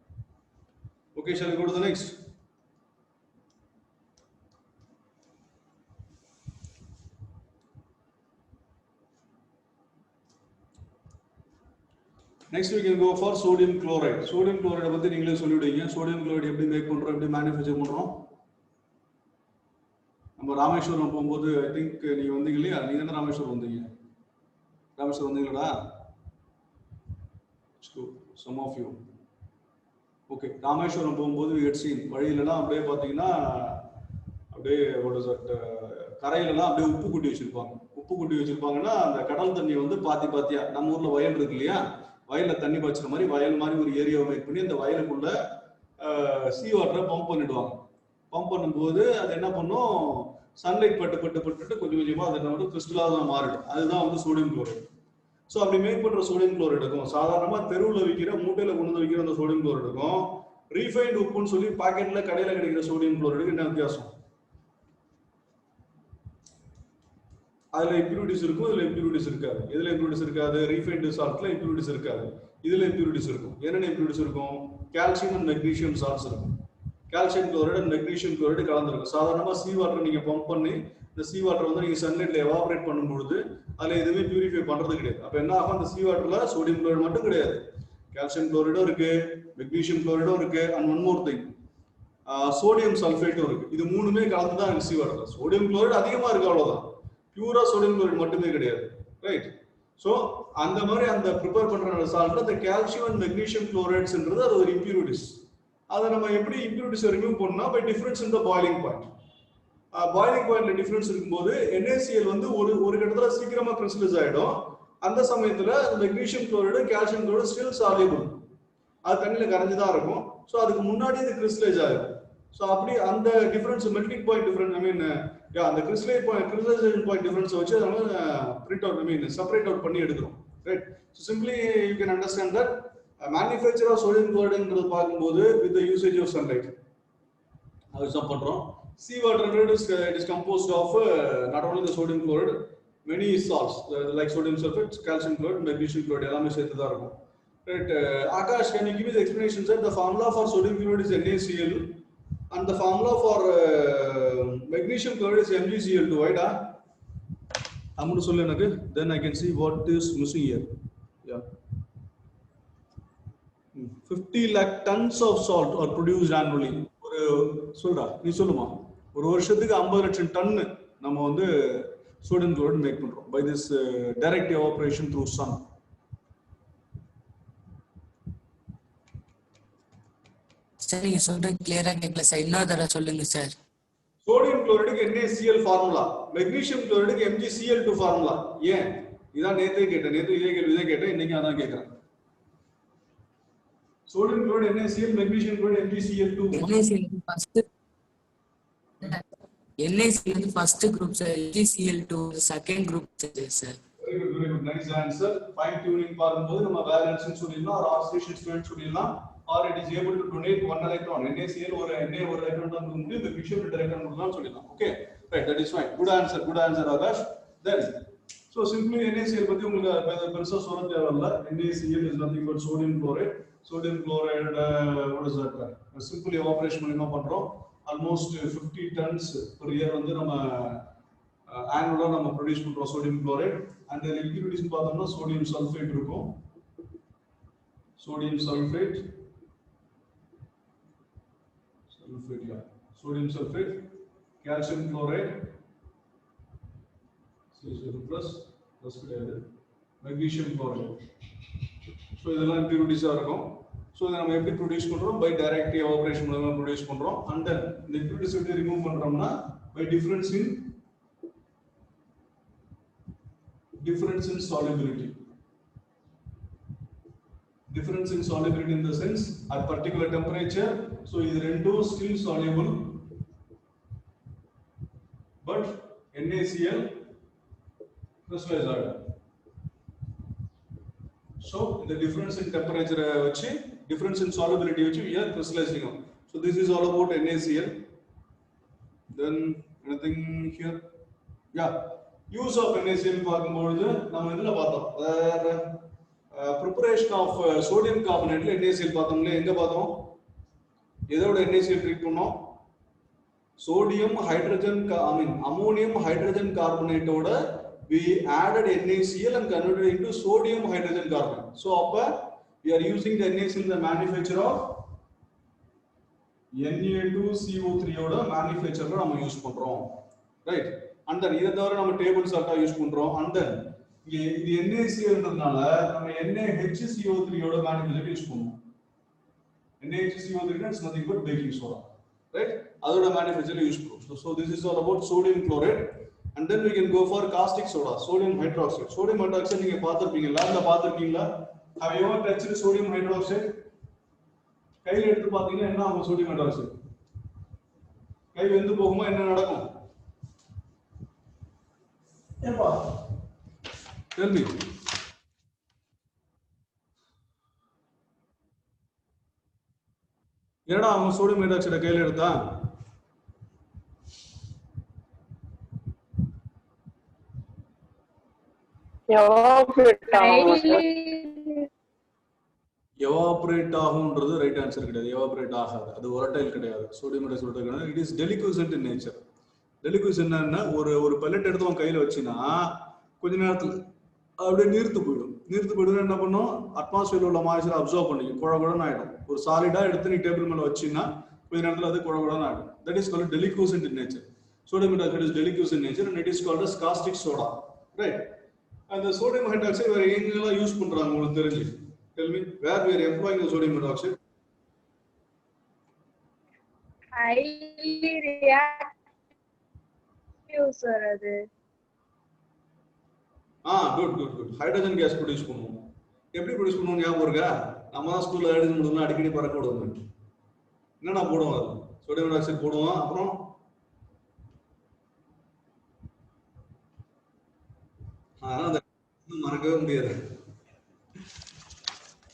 A: Okay, shall we go to the next? Next we can go for sodium chloride. Sodium chloride பத்தி நீங்களே சொல்லிடுவீங்க. sodium chloride எப்படி மேக் பண்றோம், எப்படி மேனுஃபேக்சர் பண்றோம்? நம்ம ராமேஸ்வரம் போகும்போது ஐ திங்க் நீங்க வந்தீங்க இல்லையா? நீங்க தானே ராமேஸ்வரம் வந்தீங்க? ராமேஸ்வரம் வந்தீங்களா? Some of you. Okay, Rameswaram போகும்போது we had seen வழியிலலாம் அப்படியே பாத்தீங்கன்னா அப்படியே what is that, கரையிலலாம் அப்படியே உப்பு குட்டி வச்சிருப்பாங்க. உப்பு குட்டி வச்சிருப்பாங்கன்னா அந்த கடல் தண்ணி வந்து பாத்தியா நம்ம ஊர்ல வயல் இருக்கு இல்லையா, வயல்ல தண்ணி பாய்ச்சுற மாதிரி வயல் மாதிரி ஒரு ஏரியாவை மேக் பண்ணி அந்த வயலுக்குள்ள சீ வாட்டரை பம்ப் பண்ணிடுவாங்க. பம்ப் பண்ணும்போது அது என்ன பண்ணும், சன்லைட் பட்டு கொஞ்சம் கொஞ்சமா அது என்ன வந்து கிறிஸ்டலாக மாறிடும். அதுதான் வந்து சோடியம் குளோரைடு. ஸோ அப்படி மேக் பண்ற சோடியம் குளோரைடுக்கும் சாதாரணமா தெருவில் விற்கிற மூட்டையில கொண்டு வந்து விற்கிற அந்த சோடியம் குளோரைடுக்கும் ரீஃபைண்ட் உப்புன்னு சொல்லி பாக்கெட்ல கடையில கிடைக்கிற சோடியம் குளோரைடுக்கு என்ன வித்தியாசம்? அதுல இம்பியூரிட்டிஸ் இருக்கும், இதுல இம்பியூரிட்டிஸ் இருக்காது. எதுல இம்பியூரிட்டிஸ் இருக்காது? ரீஃபைண்ட் சால்ட்ல இம்பியூரிட்டிஸ் இருக்காது, இதுல இம்பியூரிட்டிஸ் இருக்கும். என்னென்ன இம்பியூரிட்டிஸ் இருக்கும்? கால்சியம் அண்ட் மெக்னீசியம் சால்ட்ஸ் இருக்கும். Calcium chloride and magnesium chloride கலந்துருக்கும். சாதாரணமா சீ வாட்டர் நீங்க பம்ப் பண்ணி இந்த சீ வாட்டர் வந்து நீங்க சன்லைட்ல எவாபரேட் பண்ணும்பொழுது அதுல எதுவுமே பியூரிஃபை பண்றது கிடையாது. அப்ப என்ன ஆகும், அந்த சீ வாட்டர்ல சோடியம் குளோரைடு மட்டும் கிடையாது, கால்சியம் குளோரைடும் இருக்கு, மெக்னீசியம் குளோரைடும் இருக்கு, and one more thing sodium சல்ஃபேட்டும் இருக்கு. இது மூணுமே கலந்துதான் சீ வாட்டர். சோடியம் குளோரைடு அதிகமா இருக்கு, அவ்வளவுதான். பியூரா சோடியம் குளோரைடு மட்டுமே கிடையாது, ரைட்? சோ அந்த மாதிரி அந்த ப்ரிப்பேர் பண்ற சால்ட்ல அந்த கால்சியம் அண்ட் மெக்னீசியம் குளோரைட்ஸ்ன்றது அது ஒரு இம்பியூரிட்டிஸ். அதை நம்ம எப்படி இம்பியூரிட்டிஸ் ரிமூவ் பண்ணா by difference in the boiling point. Boiling பாயிண்ட்ல டிஃபரன்ஸ் இருக்கும்போது NaCl வந்து ஒரு கட்டத்துல சீக்கிரமா கிறிஸ்டலைஸ் ஆயிடும். அந்த சமயத்துல magnesium chloride calcium chloride still soluble, அது தண்ணியில கரைஞ்சுதான் இருக்கும். ஸோ அதுக்கு முன்னாடி இது கிறிஸ்டலைஸ் ஆகும். ஸோ அப்படி அந்த difference melting point difference, I mean அந்த கிறிஸ்டலைசேஷன் பாயிண்ட் டிஃபரன்ஸ் வச்சு அதனால print out, I mean separate out பண்ணி எடுக்கிறோம், right? So simply you can understand that manufacture of sodium குளோரைடுன்றது பார்க்கும்போது with the usage of sunlight அது யூஸ் பண்றோம். Sea water it is composed of not only the sodium chloride, many salts like sodium sulfate, calcium chloride, magnesium chloride எல்லாமே சேர்த்து தான் இருக்கும், right? Akash, can you give me the explanation, sir? The formula for sodium chloride is NaCl and the formula for magnesium chloride is MgCl2, right? I'm சொல்ல எனக்கு, then I can see what is missing here. Yeah, 50 lakh tons of salt are produced annually. ஒரு சொல்றா, நீ சொல்லுமா? ஒரு வருஷத்துக்கு 50 லட்சம் ton நம்ம வந்து சோடியம் குளோரைடு மேக் பண்றோம் by this direct evaporation through sun.
D: Sir நீங்க சொல்றது கிளியரா கேட்கல சார், இன்னொரு தடவை சொல்லுங்க சார்.
A: சோடியம் குளோரைடுக்கு NaCl ஃபார்முலா, மெக்னீசியம் குளோரைடுக்கு MgCl2 ஃபார்முலா. ஏன்? இதான் நேத்தே கேட்டேன், நேத்து இதே கேள்வி தான் கேட்டேன், இன்னைக்கு அதான் கேட்கறேன். sodium chloride NaCl, magnesium chloride MgCl2.
D: NaCl வந்து first group sir, MgCl2 second group sir.
A: very good, nice answer. Fine tuning பாரும்போது நம்ம வேலன்ஸ் சொல்லிடலாம், or oxidation ஸ்டேட் சொல்லிடலாம், or it is able to donate one electron. NaCl ஒரு electron தான் கொடுத்து magnesium 2 electron கொடுக்கலாம் சொல்லிடலாம். Okay, right, that is fine. Good answer Akash. Then so simply NaCl பத்தி உங்களுக்கு பெருசா சொல்ல தேவையில்லை. NaCl is nothing but sodium chloride. Sodium chloride, what is that? Simple evaporation மூலமா பண்றோம். Almost 50 tons per year வந்து நம்ம annually நம்ம ப்ரொடியூஸ் பண்றோம் sodium chloride. And the impurities பார்த்தோம்னா sodium sulfate இருக்கும், sodium sulfate, sodium sulfate, calcium chloride, plus கிடையாது, magnesium chloride. So இதெல்லாம் impurities இருக்கும். ஸோ இதை நம்ம எப்படி ப்ரொடியூஸ் பண்ணுறோம்? பை டைரக்ட் எவாபரேஷன் மூலமா ப்ரொடியூஸ் பண்ணுறோம். அண்ட் தென் இந்த இம்பியூரிட்டிஸ் எப்படி ரிமூவ் பண்ணுறோம்னா by difference in solubility. Difference in solubility in the sense at particular temperature, so is rendu still soluble, but NaCl crystallized order. So the difference in temperature vachi, difference in solubility vachi we are crystallizing. So this is all about NaCl. Then anything here? Yeah, use of NaCl பார்க்கும்போது நம்ம இதெல்லாம் பார்த்தோம். Preparation of sodium carbonate NaCl பார்த்தோம்ல, எங்க பார்த்தோம்? எதோட NaCl treat பண்ணோம்? sodium hydrogen ammonium hydrogen carbonate ஓட we added NaCl and converted into sodium hydrogen carbonate. So அப்ப we are using the NaCl in the manufacture of Na2CO3 ஓட manufactureல நம்ம use பண்றோம், ரைட்? and then இத தவிர நம்ம table சால்ட்டா use பண்றோம். and then இது NaClன்றதுனால நம்ம NaHCO3 ஓட மேனுஃபேக்சர் யூஸ் பண்ணுவோம். NaHCO3 is nothing but baking soda, right? அதோட மேனுஃபேக்சர் யூஸ் பண்ணுவோம். So this is all about sodium chloride, and then we can go for caustic soda, sodium hydroxide. Sodium hydroxide நீங்க பாத்திருப்பீங்க, லேப்ல பாத்திருக்கீங்களா? have you ever touched sodium hydroxide? கையில எடுத்து பாத்தீங்கன்னா என்ன ஆகும்? sodium hydroxide கை வெந்து போகுமா? என்ன நடக்கும்? ஏப்பா tell me. என்னடா அவன் சோடியம் ஹைட்ராக்சைடை கையில எடுத்தான்? எவாபரேட் ஆகும்ன்றது ரைட் ஆன்சர் கிடையாது. எவாபரேட் ஆகாது, அது volatile கிடையாது. சோடியம் ஹைட்ராக்சைடு கிடையாது. It is deliquescent in nature. Deliquescence என்னன்னா ஒரு பெல்லட் எடுத்து உன் கையில வச்சினா கொஞ்ச நேரத்துல அப்படியே நீர்த்து போயிடும். என்ன பண்ணும்? அட்மாஸ்பியர்ல உள்ள மாய்ச்சர் அப்சர்வ் பண்ணிக்கும், குழகுழன்னு ஆயிடும். ஒரு சாலிடா எடுத்து நீ டேபிள் மேல வச்சினா கொஞ்ச நேரத்துல அது குழகுழன்னு ஆயிடும். That is called deliquescent in nature. sodium hydroxide is deliquescent in nature and it is called as caustic soda, right? And the sodium hydroxide வேற எங்கெல்லாம் யூஸ் பண்றாங்க உங்களுக்கு தெரிஞ்சு? tell me where we are employing the sodium hydroxide.
E: highly reactive sir அது.
A: good hydrogen gas produce பண்ணுவோம். எப்படி produce பண்ணுவோம் ஞாபகம் இருக்கா? நம்ம தான் ஸ்கூல்ல ஹைட்ரஜன் முடிஞ்சா அடிக்கடி பறக்க விடுவோம். என்னன்னா போடுவோம்? அது சோடியம் ஹைட்ராக்சைடு போடுவோம். அப்புறம் மறக்கவே முடியாது.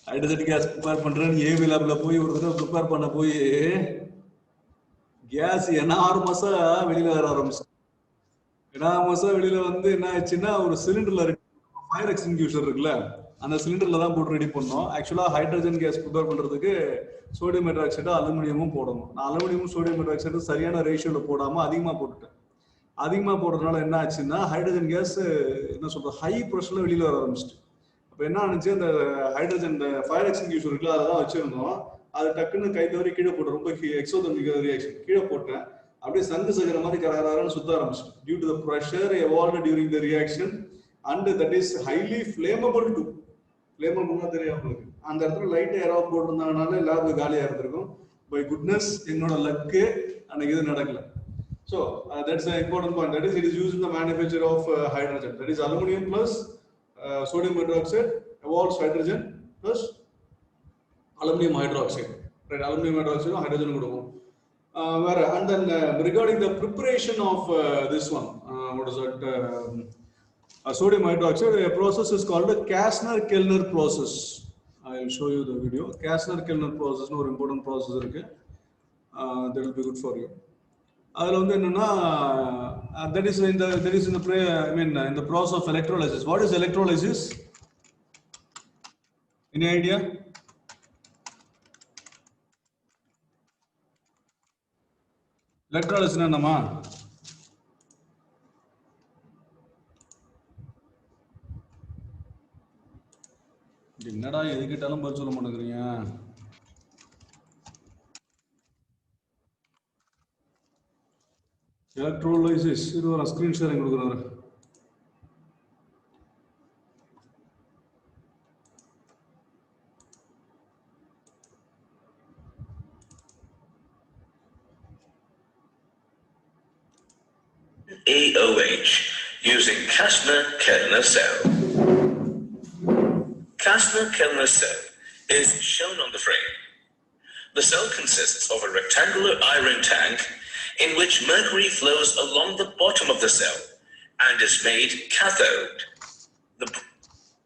A: ஹைட்ரஜன் கேஸ் ப்ரிப்பேர் பண்றேன்னு ஏவி லேப்ல போய் ஒரு தடவை ப்ரிப்பேர் பண்ண போய் கேஸ் எனார்மஸா வெளியில வர ஆரம்பிச்சு. எனார்மஸா வெளியில வந்து என்ன ஆச்சுன்னா ஒரு சிலிண்டர்ல ஃபயர் எக்ஸ்டிங்யூஷர் இருக்குல்ல, அந்த சிலிண்டர்ல தான் போட்டு ரெடி பண்ணோம். ஆக்சுவலா ஹைட்ரஜன் கேஸ் ப்ரிப்பேர் பண்றதுக்கு சோடியம் ஹைட்ராக்சைடு அலுமினியமும் போடணும். நான் அலுமினியமும் சோடியம் ஹைட்ராக்சைடு சரியான ரேஷியோல போடாம அதிகமா போட்டுட்டேன். அதிகமா போடுறதுனால என்ன ஆச்சுன்னா ஹைட்ரஜன் கேஸ் என்ன சொல்றது ஹை ப்ரெஷர்ல வெளியில வர ஆரம்பிச்சிட்டு. அப்ப என்ன ஆனிச்சு, அந்த ஹைட்ரஜன் ஃபயர் எக்ஸ்டிங்யூஷர் இருக்குல்ல அதை தான் வச்சிருந்தோம். அது டக்குன்னு கை தவறி கீழே போட்டு ரொம்ப எக்ஸோதர்மிக் ரியாக்ஷன் கீழே போட்டேன். அப்படியே சங்கு சகர மாதிரி கரகரான்னு சுத்த ஆரம்பிச்சு. Due to the pressure evolved during the reaction and that is highly flammable to ஃபிளேமபிள்னா தெரியும் உங்களுக்கு. அந்த இடத்துல லைட்டா யாராவது போட்டிருந்தாங்கனால லேப் காலியா இருந்திருக்கும். பை குட்னஸ் என்னோட லக்கு அன்னைக்கு இது நடக்கல. So that's the important point. That is, it is used in the manufacture of hydrogen. That is aluminum plus sodium hydroxide evolves hydrogen plus aluminum hydroxide. Right, aluminum hydroxide hydrogen கொடுக்கும். And then regarding the preparation of this one, what is that? Sodium hydroxide, a process is called the Kastner-Kellner process. I will show you the video. Kastner-Kellner process is an important process. That will be good for you. அதுல வந்து என்னன்னா that is in the process of electrolysis. What is electrolysis? Any idea? Electrolysis என்னமா? என்னடா எது கேட்டாலும் பதில் சொல்ல மாட்டேங்கிறீங்க. எலக்ட்ரோலைசிஸ் இது ஒரு ஸ்கிரீன் ஷேரிங் கொடுக்குறாரு.
F: AOH using Kastner-Kellner cell. Kastner-Kellner cell is shown on the frame. The cell consists of a rectangular iron tank in which mercury flows along the bottom of the cell and is made cathode.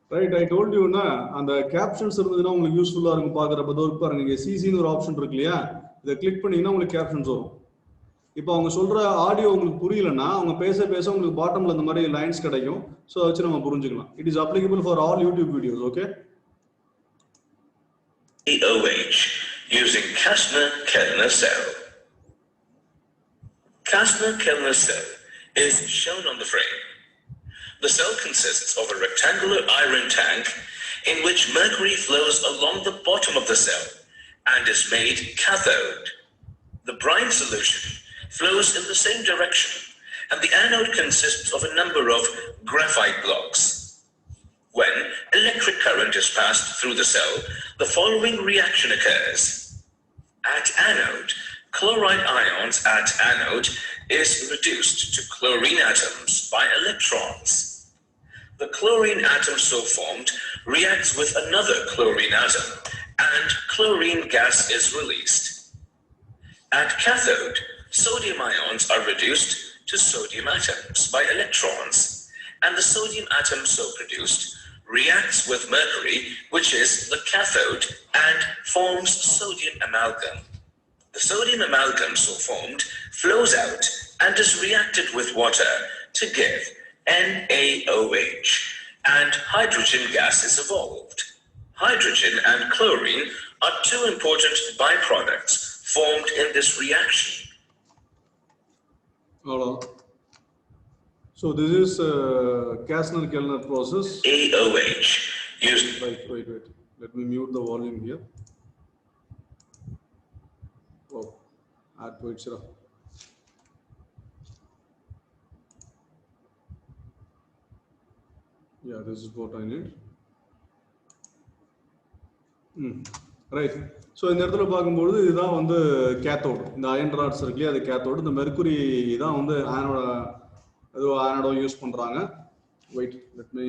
A: Right, I told you na and the captions irundhuna ungalku useful ah irukum paakrappa do irupparu neenga CC nu or option irukliya idha click pannina ungalku captions varum. இப்போ அவங்க சொல்ற audio உங்களுக்கு புரியலன்னா அவங்க பேச பேச உங்களுக்கு பாட்டம்ல இந்த மாதிரி லைன்ஸ் கிடைக்கும். ஸோ வச்சு நம்ம புரிஞ்சுக்கலாம். It is applicable for all YouTube videos. Okay.
F: AOH using Kastner-Kellner cell. Kastner-Kellner cell is shown on the frame. The cell consists of a rectangular iron tank in which mercury flows along the bottom of the cell and is made cathode. The brine solution flows in the same direction, and the anode consists of a number of graphite blocks. When electric current is passed through the cell, the following reaction occurs. At anode, chloride ions at anode is reduced to chlorine atoms by electrons. The chlorine atom so formed reacts with another chlorine atom, and chlorine gas is released. At cathode, sodium ions are reduced to sodium atoms by electrons, and the sodium atom so produced reacts with mercury, which is the cathode, and forms sodium amalgam. The sodium amalgam so formed flows out and is reacted with water to give NaOH, and hydrogen gas is evolved. Hydrogen and chlorine are two important byproducts formed in this reaction.
A: So this is Kastner-Kellner process.
F: AOH used.
A: Wait. Let me mute the volume here. Oh, add to it, sir. Yeah, this is what I need. Right. So இந்த இடத்துல பார்க்கும்பொழுது இதுதான் வந்து cathode. இந்த iron rods இருக்குல்லையா அது cathode. இந்த mercury தான் வந்து ஆனோட யூஸ் பண்ணுறாங்க. Wait let me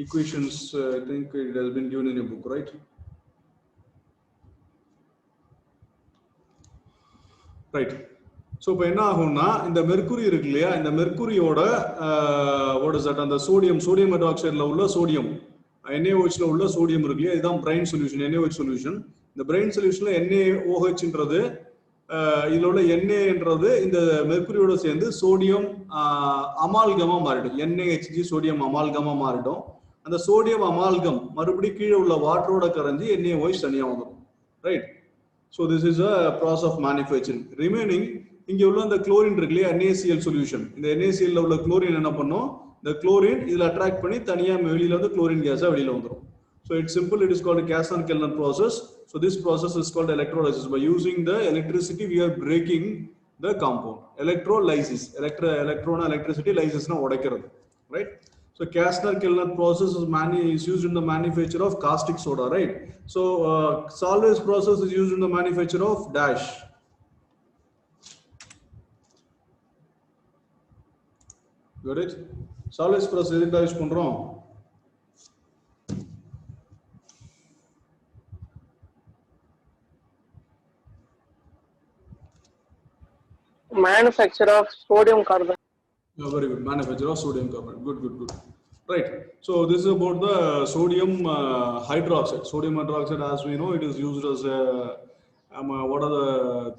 A: equations I think it has been given in a book, right? Right. So இப்போ என்ன ஆகும்னா இந்த மெர்க்குரி இருக்கு இல்லையா இந்த மெர்க்குரியோட வாட் இஸ் தட் அந்த சோடியம் ஹைட்ராக்சைடில் உள்ள சோடியம் NaOHல உள்ள சோடியம் இருக்கு இல்லையா இதுதான் பிரைன் சொல்யூஷன் NaOH சொல்யூஷன். இந்த பிரைன் சொல்யூஷன்ல NaOHன்றது இதுல உள்ள Naன்றது இந்த மெர்க்குரியோட சேர்ந்து சோடியம் அமால்கமா மாறிடும். NaHG சோடியம் அமால்கமா மாறிடும். அந்த சோடியம் அமால்கம் மறுபடியும் கீழே உள்ள வாட்டரோட கரைஞ்சி NaOH தனியா வந்துடும். Right. So this is a process of manufacturing. Remaining இங்கே உள்ள இந்த குளோரின் இருக்கு இல்லையா NaCl சொல்யூஷன். இந்த NaCl உள்ள குளோரின் என்ன பண்ணும் இந்த குளோரின் இதில் அட்ராக்ட் பண்ணி தனியாக வெளியில வந்து குளோரின் கேஸாக வெளியில வந்துடும். So it's simple. It is called a Kastner-Kellner process. So this process is called electrolysis. By using the electricity, we are breaking the compound. Electrolysis. Electricity lysis na odaikiradhu. Right? So Kastner-Kellner process is used in the manufacture of caustic soda. Right? So Solvay's process is used in the manufacture of dash. Got it? Solvay's process edukku use pandrom?
B: Manufacture of sodium carbonate.
A: Yeah, very good. Manufacture of sodium carbonate. Good. Right. So this is about the sodium hydroxide. Sodium hydroxide, as we know, it is used as a what are the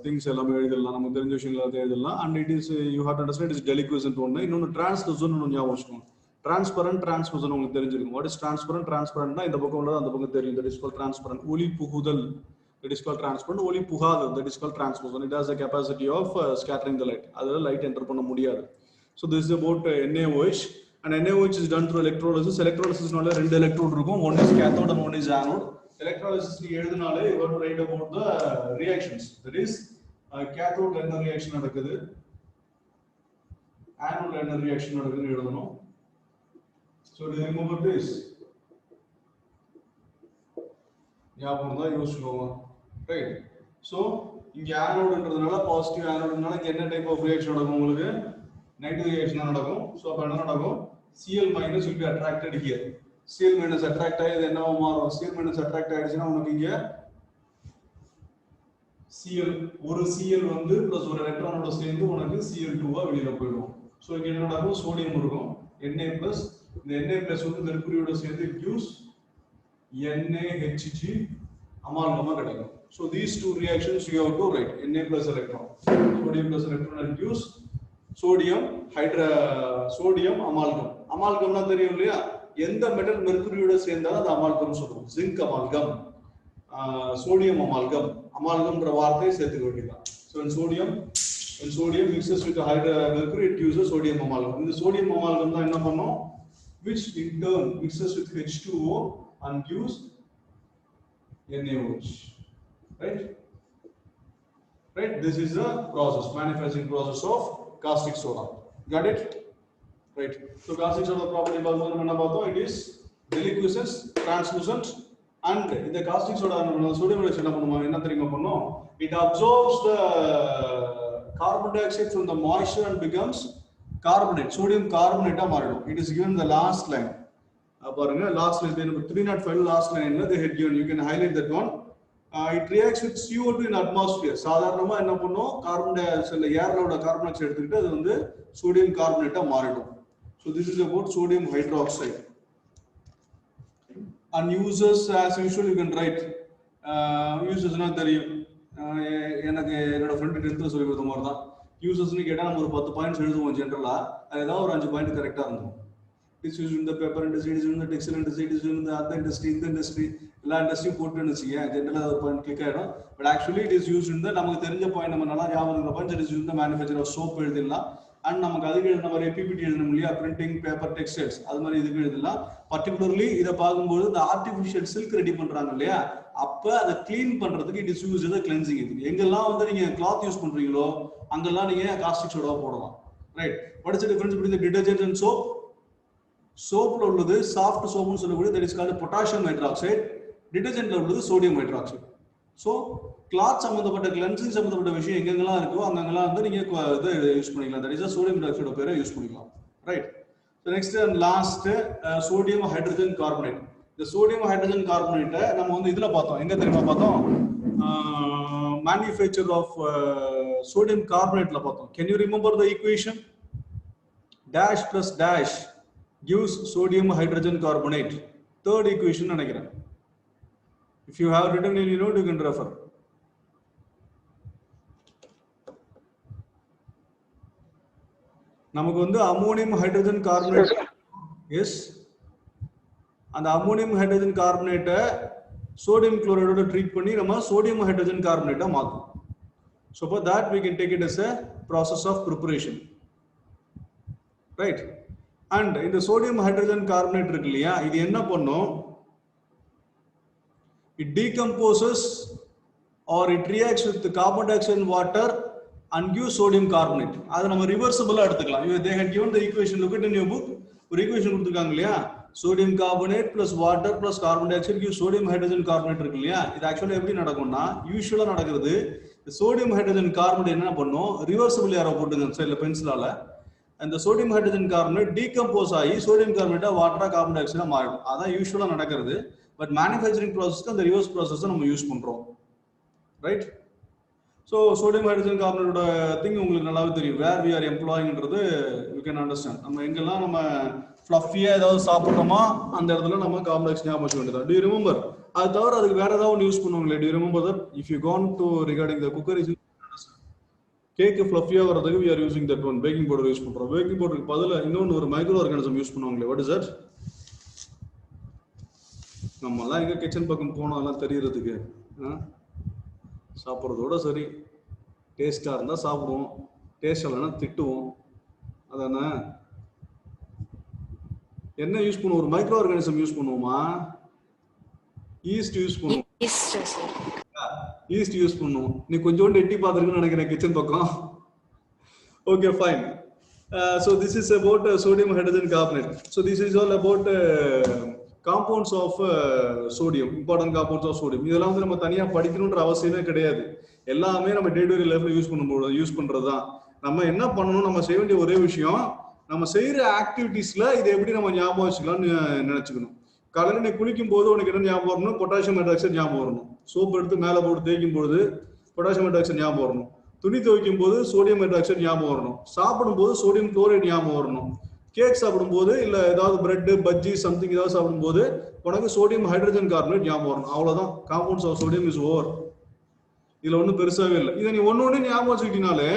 A: things எல்லாமே எழுதலாம் நமக்கு தெரிஞ்ச விஷயங்களை எழுதலாம். And it is you have to understand it is deliquescent ஒன்று. இன்னொன்று translucent ஒன்று ஞாபகம் வச்சுக்கோங்க. Transparent, translucent உங்களுக்கு தெரிஞ்சிருக்கும். What is transparent? Transparentனா இந்த பக்கம் உள்ளது அந்த பக்கம் தெரியும். That is called transparent. ஒளி புகுதல். That is called transparent. ஒளி புகாதல். That is called translucent. It has the capacity of scattering the light. அதில் light enter பண்ண முடியாது. So this is about NaOH. And NaOH is done through electrolysis. Electrolysisனால ரெண்டு electrode இருக்கும். One is cathode and one is anode. Electrolysis எழுதுனாலே you have to write about the reactions. That is cathode என்ன reaction நடக்குது, anode என்ன reaction நடக்குதுன்னு எழுதணும். So do you remember this? ஞாபகம் தான் யோசிச்சுக்கோங்க. Right? So இங்க anodeன்றதுனால பாசிட்டிவ் anodeனால என்ன டைப் ஆஃப் ரியாக்ஷன் நடக்கும் உங்களுக்கு? நெகட்டிவ் ரியாக்ஷன் தான் நடக்கும். ஸோ அப்போ என்ன நடக்கும்? Cl minus will be attracted here. Cl minus attract ஆகிது என்னவா மாறும்? Cl minus attract ஆயிடுச்சுன்னா உனக்கு இங்க Cl ஒரு Cl வந்து பிளஸ் ஒரு எலக்ட்ரானோட சேர்ந்து உனக்கு Cl2 வெளியில போயிடும். ஸோ இங்க என்ன நடக்கும்? சோடியம் இருக்கும் Na plus இந்த Na plus வந்து மெர்க்குரியோட சேர்ந்து gives NaHg amalgam கிடைக்கும். So these two reactions you have to write. Na plus electron, sodium plus electron gives sodium amalgam. Amalgamனா தெரியும் இல்லையா? எந்த மெட்டல் மெர்க்குரியோட சேர்ந்தாலும் அது அமால்கம் சொல்லுவோம். ஜிங்க் அமால்கம், சோடியம் அமால்கம், அமால்கம்ன்ற வார்த்தையை சேர்த்துக்க வேண்டியதான். So when sodium mixes with mercury, it gives a sodium amalgam. இந்த sodium amalgam தான் என்ன பண்ணும்? Which in turn mixes with H2O and gives NaOH. Right? This is the process, manufacturing process of caustic soda. Got it? Right. So caustic soda property it is deliquescent, translucent, and in the caustic soda sodium reduction it absorbs the carbon dioxide from the moisture and becomes carbonate, sodium carbonate. It is given the last line. Last line 305 last line they had given. You can highlight that one. It reacts with CO2 in atmosphere. சாதாரணமா என்ன பண்ணும்? Carbon tie ஆக்சைடுல ஏர்லோட carbon oxide எடுத்துக்கிட்டு அது வந்து sodium கார்பனேட்டா மாறிடும். So this is about sodium hydroxide. And uses as usual you can write. Uses na தெரியும். எனக்கு என்னோட ஃப்ரெண்ட் 10th சொல்லி கொடுத்த மாதிரி தான். Usesனு கேட்டா நம்ம ஒரு 10 பாயிண்ட்ஸ் எழுதுவோம் ஜெனரலா. அது ஏதாவது ஒரு 5 பாயிண்ட் கரெக்ட்டா இருக்கும். It's used in the paper industry, it is used in the textile industry, it is used in the other industry, in the industry. எல்லா இண்டஸ்ட்ரியும் போட்டுன்னு வச்சுக்கேன் ஜென்ரலாக ஒரு பாயிண்ட் கிளிக் ஆகிடும். But actually it is use in the நமக்கு தெரிஞ்ச point நம்ம நல்லா ஞாபகம் இருக்கிற point it is use the manufacture of soap எழுதிடலாம். அண்ட் நமக்கு அதுக்கு எழுதின மாதிரி பிபிடி எழுதணும் இல்லையா? பிரிண்டிங், பேப்பர், டெக்ஸ்டைல்ஸ் அது மாதிரி இதுக்கு எழுதலாம். பர்டிகுலர்லி இதை பார்க்கும்போது இந்த ஆர்டிஃபிஷியல் சில்க் ரெடி பண்றாங்க இல்லையா? அப்போ அதை கிளீன் பண்றதுக்கு இட் இஸ் யூஸ் கிளென்சிங். இது எங்கெல்லாம் வந்து நீங்க கிளாத் யூஸ் பண்றீங்களோ அங்கெல்லாம் நீங்க காஸ்டிக் சோடா போடலாம். Right. What is the difference between the detergent and soap? சோப்ல உள்ளது சாஃப்ட் சோப்னு சொல்லக்கூடிய that is called potassium hydroxide. டிடர்ஜென்ட்ல உள்ளது சோடியம் ஹைட்ராக்சைடு. ஸோ கிளாத் சம்பந்தப்பட்ட கிளென்சிங் சம்பந்தப்பட்ட விஷயம் எங்கெங்கெல்லாம் இருக்கோ அங்கெல்லாம் வந்து நீங்க இதை யூஸ் பண்ணிக்கலாம். தட் இஸ் சோடியம் ஹைட்ராக்சைடோட பேரை யூஸ் பண்ணிக்கலாம். Right. So next and last sodium hydrogen carbonate. இந்த சோடியம் ஹைட்ரஜன் கார்பனேட்டை நம்ம வந்து இதுல பார்த்தோம். எங்க தெரியுமா பார்த்தோம்? மேனுஃபேக்சர் ஆஃப் சோடியம் கார்பனேட்ல பார்த்தோம். Can you remember the equation? Dash plus dash gives sodium hydrogen carbonate. Third equation நினைக்கிறேன். If you have written in your note you can refer. நமக்கு வந்து அம்மோனியம் ஹைட்ரஜன் கார்பனேட். எஸ், அந்த ammonium hydrogen கார்பனேட்டை sodium குளோரைடோட treat பண்ணி நம்ம sodium hydrogen கார்பனேட்டா மாத்தும். So for that we can take it as a process of preparation. Right? And இந்த sodium hydrogen carbonate இருக்கு இல்லையா? இது என்ன பண்ணும்? It decomposes or it reacts with the carbon dioxide and water and gives sodium carbonate. அதை நம்ம ரிவர்சிபிளா எடுத்துக்கலாம். They had given the equation. Look at in your book. ஒரு ஈக்குவேஷன் கொடுத்துருக்காங்க இல்லையா? Sodium carbonate plus water plus carbon di oxide gives sodium hydrogen carbonate இருக்கு இல்லையா? இது ஆக்சுவலா எப்படி நடக்கும்னா யூசுவலா நடக்கிறது சோடியம் ஹைட்ரஜன் கார்பனேட் என்ன பண்ணும்? ரிவர்சிபிள் ஏரோ போட்டுங்க சைடுல பென்சிலால. அந்த சோடியம் ஹைட்ரஜன் கார்பனேட் டீகம்போஸ் ஆகி சோடியம் கார்பனேட்டா வாட்டரா கார்பன் டை ஆக்சைடா மாறிடும். அதான் யூசுவலா நடக்கிறது. பட் மேனுஃபேக்சரிங் ப்ராசஸ்க்கு அந்த ரிவர்ஸ் ப்ராசஸ் நம்ம யூஸ் பண்றோம். ரைட். ஸோ சோடியம் ஹைட்ரஜன் கார்பனேட்டோட திங் உங்களுக்கு நல்லாவே தெரியும். வேர் வி ஆர் எம்ப்ளாயிங்கிறது யூ கேன் அண்டர்ஸ்டாண்ட். நம்ம எங்கெல்லாம் நம்ம ஃப்ளஃபியா ஏதாவது சாப்பிட்றோமா அந்த இடத்துல நம்ம கார்பன் டை ஆக்சைடு ஞாபகம் வச்சுக்க வேண்டியது. Do you remember? அது தவிர அதுக்கு வேற ஏதாவது ஒன்று யூஸ் பண்ணுவாங்களே? Do you remember that? If you can to regarding the cooker is cake ஃப்ளஃபியா வரதுக்கு we are using that one. Baking powder use பண்றோம். பேக்கிங் பவுடருக்கு பதிலா இன்னொன்று ஒரு மைக்ரோ ஆர்கானிசம் யூஸ் பண்ணுவாங்களே? What is that? நம்ம எல்லாம் எங்க கிச்சன் பக்கம் போனோம் அதெல்லாம் தெரியறதுக்கு சாப்பிட்றதோட சரி. டேஸ்டா இருந்தா சாப்பிடுவோம், டேஸ்ட் இல்லைன்னா திட்டுவோம். அதானே? என்ன யூஸ் பண்ணுவோம்? ஒரு மைக்ரோ ஆர்கானிசம் யூஸ் பண்ணுவோமா? ஈஸ்ட் யூஸ் பண்ணுவோம். ஈஸ்ட் யூஸ் பண்ணுவோம். நீ கொஞ்சோண்டு எட்டி பார்த்துருக்குன்னு நினைக்கிறேன் கிச்சன் பக்கம். Okay, fine. So this is about sodium hydrogen carbonate. So this is all about compounds of sodium, important compounds of sodium. இதெல்லாம் வந்து நம்ம தனியா படிக்கணும்ன்ற அவசியமே கிடையாது. எல்லாமே நம்ம டே டு டே லைஃப்ல யூஸ் பண்றது தான். நம்ம என்ன பண்ணணும், நம்ம செய்ய வேண்டிய ஒரே விஷயம், நம்ம செய்யற ஆக்டிவிட்டீஸ்ல இதை எப்படி நம்ம ஞாபகம் வச்சுக்கலாம்னு நினைச்சுக்கணும். காலையில நீ குளிக்கும் போது உனக்கு என்ன ஞாபகம் வரணும், பொட்டாசியம் ஹைட்ராக்சைடு ஞாபகம் வரணும். சோப்பு எடுத்து மேலே போட்டு தேய்க்கும் போது பொட்டாசியம் ஹைட்ராக்சைடு ஞாபகம் வரணும். துணி துவைக்கும் போது சோடியம் ஹைட்ராக்சைடு ஞாபகம் வரணும். சாப்பிடும் போது சோடியம் குளோரைடு ஞாபகம் வரணும். கேக் சாப்பிடும் போது இல்ல ஏதாவது பிரெட் பஜ்ஜி சம்திங் ஏதாவது சாப்பிடும் போது உனக்கு சோடியம் ஹைட்ரஜன் கார்பனேட் ஞாபகம் வரணும். அவ்வளவுதான். Compounds of sodium is over. இதுல ஒன்றும் பெருசாவே இல்லை. இதை நீ ஒன்னு ஞாபகம் வச்சுக்கிட்டீங்கனாலே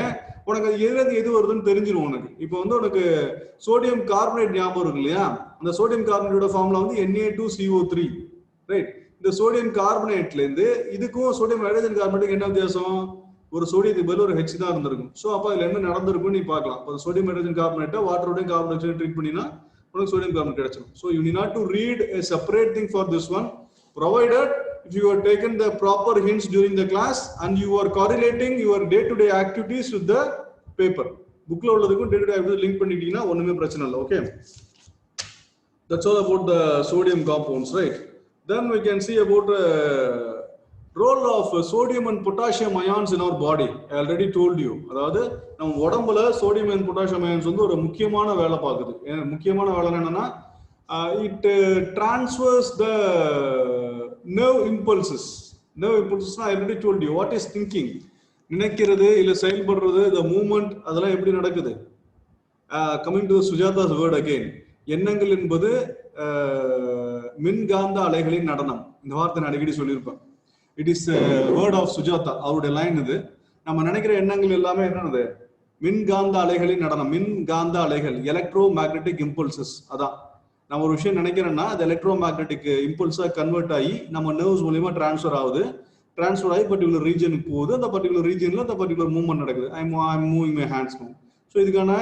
A: உனக்கு அது எது வருதுன்னு தெரிஞ்சிடும் உனக்கு. இப்போ வந்து உனக்கு சோடியம் கார்பனேட் ஞாபகம் இருக்கு இல்லையா, அந்த சோடியம் கார்பனேட்டோட ஃபார்முலா வந்து Na2CO3, ரைட்? இந்த சோடியம் கார்பனேட்ல இருந்து இதுக்கும் சோடியம் ஹைட்ரஜன் கார்பனேட்டுக்கு என்ன வித்தியாசம்? ஒரு சோடியத்துக்கு பதில் ஒரு H தான் இருந்திருக்கும். ஸோ அப்போ அதுல என்ன நடந்திருக்கும்னு நீ பார்க்கலாம். இப்போ சோடியம் ஹைட்ரஜன் கார்பனேட்டை வாட்டரோடையும் கார்பன் டை ஆக்சைடு ட்ரீட் பண்ணினா உனக்கு சோடியம் கார்பனேட் கிடைச்சிடும். So you need not to read a separate thing for this one, provided if you have taken the proper hints during the class and you are correlating your day-to-day activities with the paper. புக்ல உள்ளதுக்கும் day-to-day activities link பண்ணிட்டீங்கன்னா ஒண்ணுமே பிரச்சனை இல்லை. Okay, that's all about the sodium compounds, right? Then we can see about role of sodium and potassium ions in our body. I already told you. அதாவது நம்ம உடம்புல sodium and potassium ions வந்து ஒரு முக்கியமான வேலை பார்க்குது. முக்கியமான வேலை என்னன்னா it transfers the nerve impulses. Nerve impulses I already told you. What is thinking? நினைக்கிறது இல்ல செயல்படுறது, the movement, அதெல்லாம் எப்படி நடக்குது? Coming to Sujata's word again. எண்ணங்கள் என்பது மின்காந்த அலைகளின் நடனம். இந்த வார்த்தை நான் அடிக்கடி சொல்லியிருப்பேன். It is word of Sujatha, அவருடைய லைன் இது. நம்ம நினைக்கிற எண்ணங்கள் எல்லாமே என்னது? மின்காந்த அலைகளின் நடனம். மின்காந்த அலைகள், எலக்ட்ரோ மேக்னெட்டிக் இம்பல்சஸ். அதான் நம்ம ஒரு விஷயம் நினைக்கிறோம்னா அது எலக்ட்ரோ மேக்னெட்டிக் இம்பல்ஸா கன்வெர்ட் ஆகி நம்ம நர்வ்ஸ் மூலியமா டிரான்ஸ்ஃபர் ஆகுது. டிரான்ஸ்ஃபர் ஆகி பர்டிகுலர் ரீஜனுக்கு போகுது. அந்த பர்டிகுலர் ரீஜன்ல அந்த பர்டிகுலர் மூவ்மெண்ட் நடக்குது. I am moving my hands move. So இதுக்கான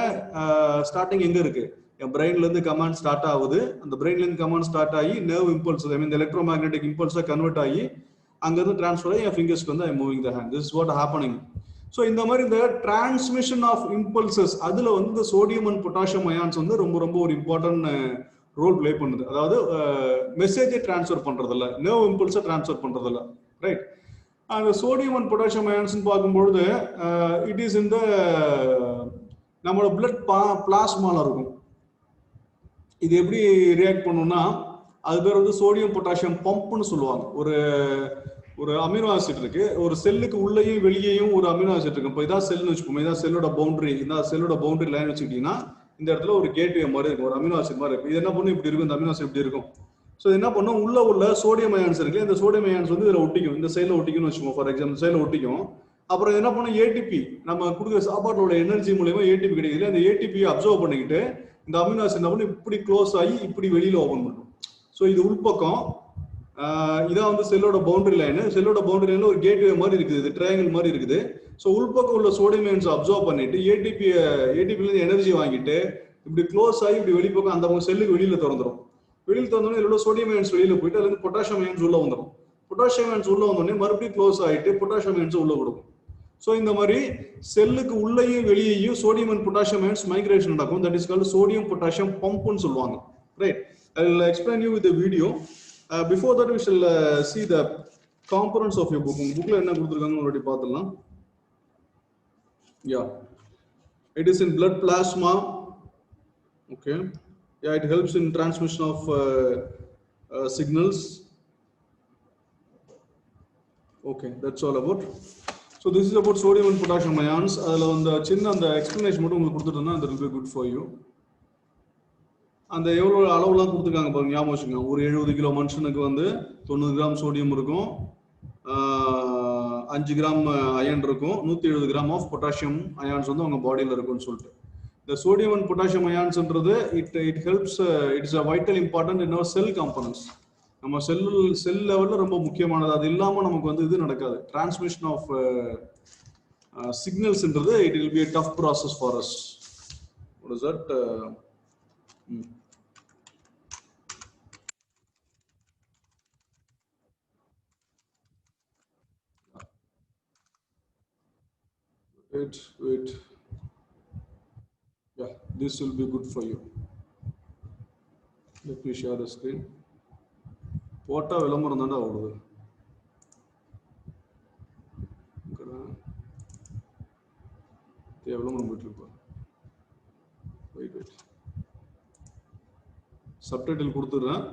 A: ஸ்டார்டிங் எங்க இருக்கு? என் பிரெயின்ல இருந்து கமாண்ட் ஸ்டார்ட் ஆகுது. அந்த பிரெயின்ல இருந்து கமாண்ட் ஸ்டார்ட் ஆகி நர்வ் இம்பல்ஸ், ஐ மீன் எலக்ட்ரோ மேக்னெட்டிக் இம்பல்ஸா கன்வெர்ட் ஆகி அங்கிருந்து டிரான்ஸ்ஃபர் ஆகி என் ஃபிங்கர்ஸ்க்கு வந்து ஐ moving the hand. This is what happening. So இந்த மாதிரி இந்த டிரான்ஸ்மிஷன் ஆஃப் இம்பல்சஸ் அதுல வந்து இந்த சோடியம் அண்ட் பொட்டாசியம் அயான்ஸ் வந்து ரொம்ப ரொம்ப ஒரு இம்பார்ட்டன்ட் ரோல் பிளே பண்ணுது. அதாவது மெசேஜை டிரான்ஸ்ஃபர் பண்றதில்ல, நர்வ் இம்பல்ஸை டிரான்ஸ்ஃபர் பண்றதில்ல, ரைட்? அந்த சோடியம் அண்ட் பொட்டாசியம் அயான்ஸ் பார்க்கும்பொழுது இட் இஸ் இந்த நம்மளோட பிளட் பிளாஸ்மால இருக்கும். இது எப்படி ரியாக்ட் பண்ணும்னா அது பேர் வந்து சோடியம் பொட்டாசியம் பம்ப்னு சொல்லுவாங்க. ஒரு அமினோ ஆசிட் இருக்கு, ஒரு செல்லுக்கு உள்ளேயும் வெளியேயும் ஒரு அமினோ ஆசிட் இருக்கு. இப்போ இதான் செல்னு வச்சுக்கோங்க, இதான் செல்லோட பவுண்டரி, இந்த செல்லோட பவுண்டரி லைன் வச்சுக்கிட்டீங்கன்னா இந்த இடத்துல ஒரு கேட்வே மாதிரி இருக்கும், ஒரு அமினோ ஆசிட் மாதிரி இருக்கும். இது என்ன பண்ணும்? இப்படி இருக்கும், இந்த அமினோ ஆசிட் இப்படி இருக்கும். ஸோ என்ன பண்ணும்? உள்ள சோடியம் அயான்ஸ் இருக்கு, இந்த சோடியம் அயான்ஸ் வந்து இதில் ஒட்டிக்கும், இந்த சைடில் ஒட்டிக்கும்னு வச்சுக்கோங்க. ஃபார் எக்ஸாம்பிள் சைடில் ஒட்டிக்கும். அப்புறம் என்ன பண்ணும்? ஏடிபி, நம்ம கொடுக்குற சாப்பாட்டோட எனர்ஜி மூலமா ஏடிபி கிடைக்குது. அந்த ஏடிபியை அப்சர்வ் பண்ணிக்கிட்டு இந்த அமினோ ஆசிட் என்ன பண்ணும்? இப்படி க்ளோஸ் ஆகி இப்படி வெளியில ஓபன் பண்ணும். ஸோ இது உள்பக்கம், இதான் வந்து செல்லோட பவுண்டரி லைன். செல்லோட பவுண்டரி லைன்ல ஒரு கேட்வே மாதிரி இருக்குது, இது ட்ரையாங்கிள் மாதிரி இருக்குது. ஸோ உள்பக்கம் உள்ள சோடியம் அயான்ஸ் அப்சர்வ் பண்ணிட்டு ஏடிபில எனர்ஜி வாங்கிட்டு இப்படி க்ளோஸ் ஆகி இப்படி வெளிப்பக்கம் அந்த செல்லுக்கு வெளியில திறந்துடும். வெளியில் திறந்தோடனே இதோட சோடியம் அயான்ஸ் வெளியில போயிட்டு அதுல இருந்து பொட்டாசியம் அயான்ஸ் உள்ள வந்துடும். பொட்டாசியம் அயான்ஸ் உள்ள வந்தோடனே மறுபடியும் க்ளோஸ் ஆகிட்டு பொட்டாசியம் அயான்ஸ் உள்ள கொடுக்கும். ஸோ இந்த மாதிரி செல்லுக்கு உள்ளேயும் வெளியேயும் sodium and potassium ions migration நடக்கும். That is called sodium potassium பம்ப்னு சொல்லுவாங்க, right? I will explain you with a video. Before that we shall see the components of your book. Bookல என்ன கொடுத்திருக்காங்க already பார்த்தலாம். Yeah, it is in blood plasma. Okay, yeah, it helps in transmission of signals. Okay, that's all about. So this is about sodium and potassium ions. அதுல அந்த சின்ன அந்த explanation மட்டும் உங்களுக்கு கொடுத்துட்டேன்னா that will be good for you. அந்த எவ்வளோ அளவுலாம் கொடுத்துருக்காங்க பாருங்க, ஞாபகம் வச்சுக்கோங்க. ஒரு 70 கிலோ மனுஷனுக்கு வந்து 90 கிராம் சோடியம் இருக்கும், 5 கிராம் அயன் இருக்கும், 170 கிராம் ஆஃப் பொட்டாசியம் அயான்ஸ் வந்து அவங்க பாடியில் இருக்கும்னு சொல்லிட்டு. இந்த சோடியம் அண்ட் பொட்டாசியம் அயான்ஸ்ன்றது it helps, it's a vital important in our cell components. நம்ம செல் லெவலில் ரொம்ப முக்கியமானது. அது இல்லாமல் நமக்கு வந்து இது நடக்காது. டிரான்ஸ்மிஷன் ஆஃப் சிக்னல்ஸ்ன்றது it will be a tough process for us. What is that? Wait. Yeah, this will be good for you. Let me share the screen. போட்டா விளம்பரம் தானே ஓடுது. எவ்வளவு மணி போயிட்டு இருக்கோம் வெயிட் சப்டைட்டில் கொடுத்துறேன்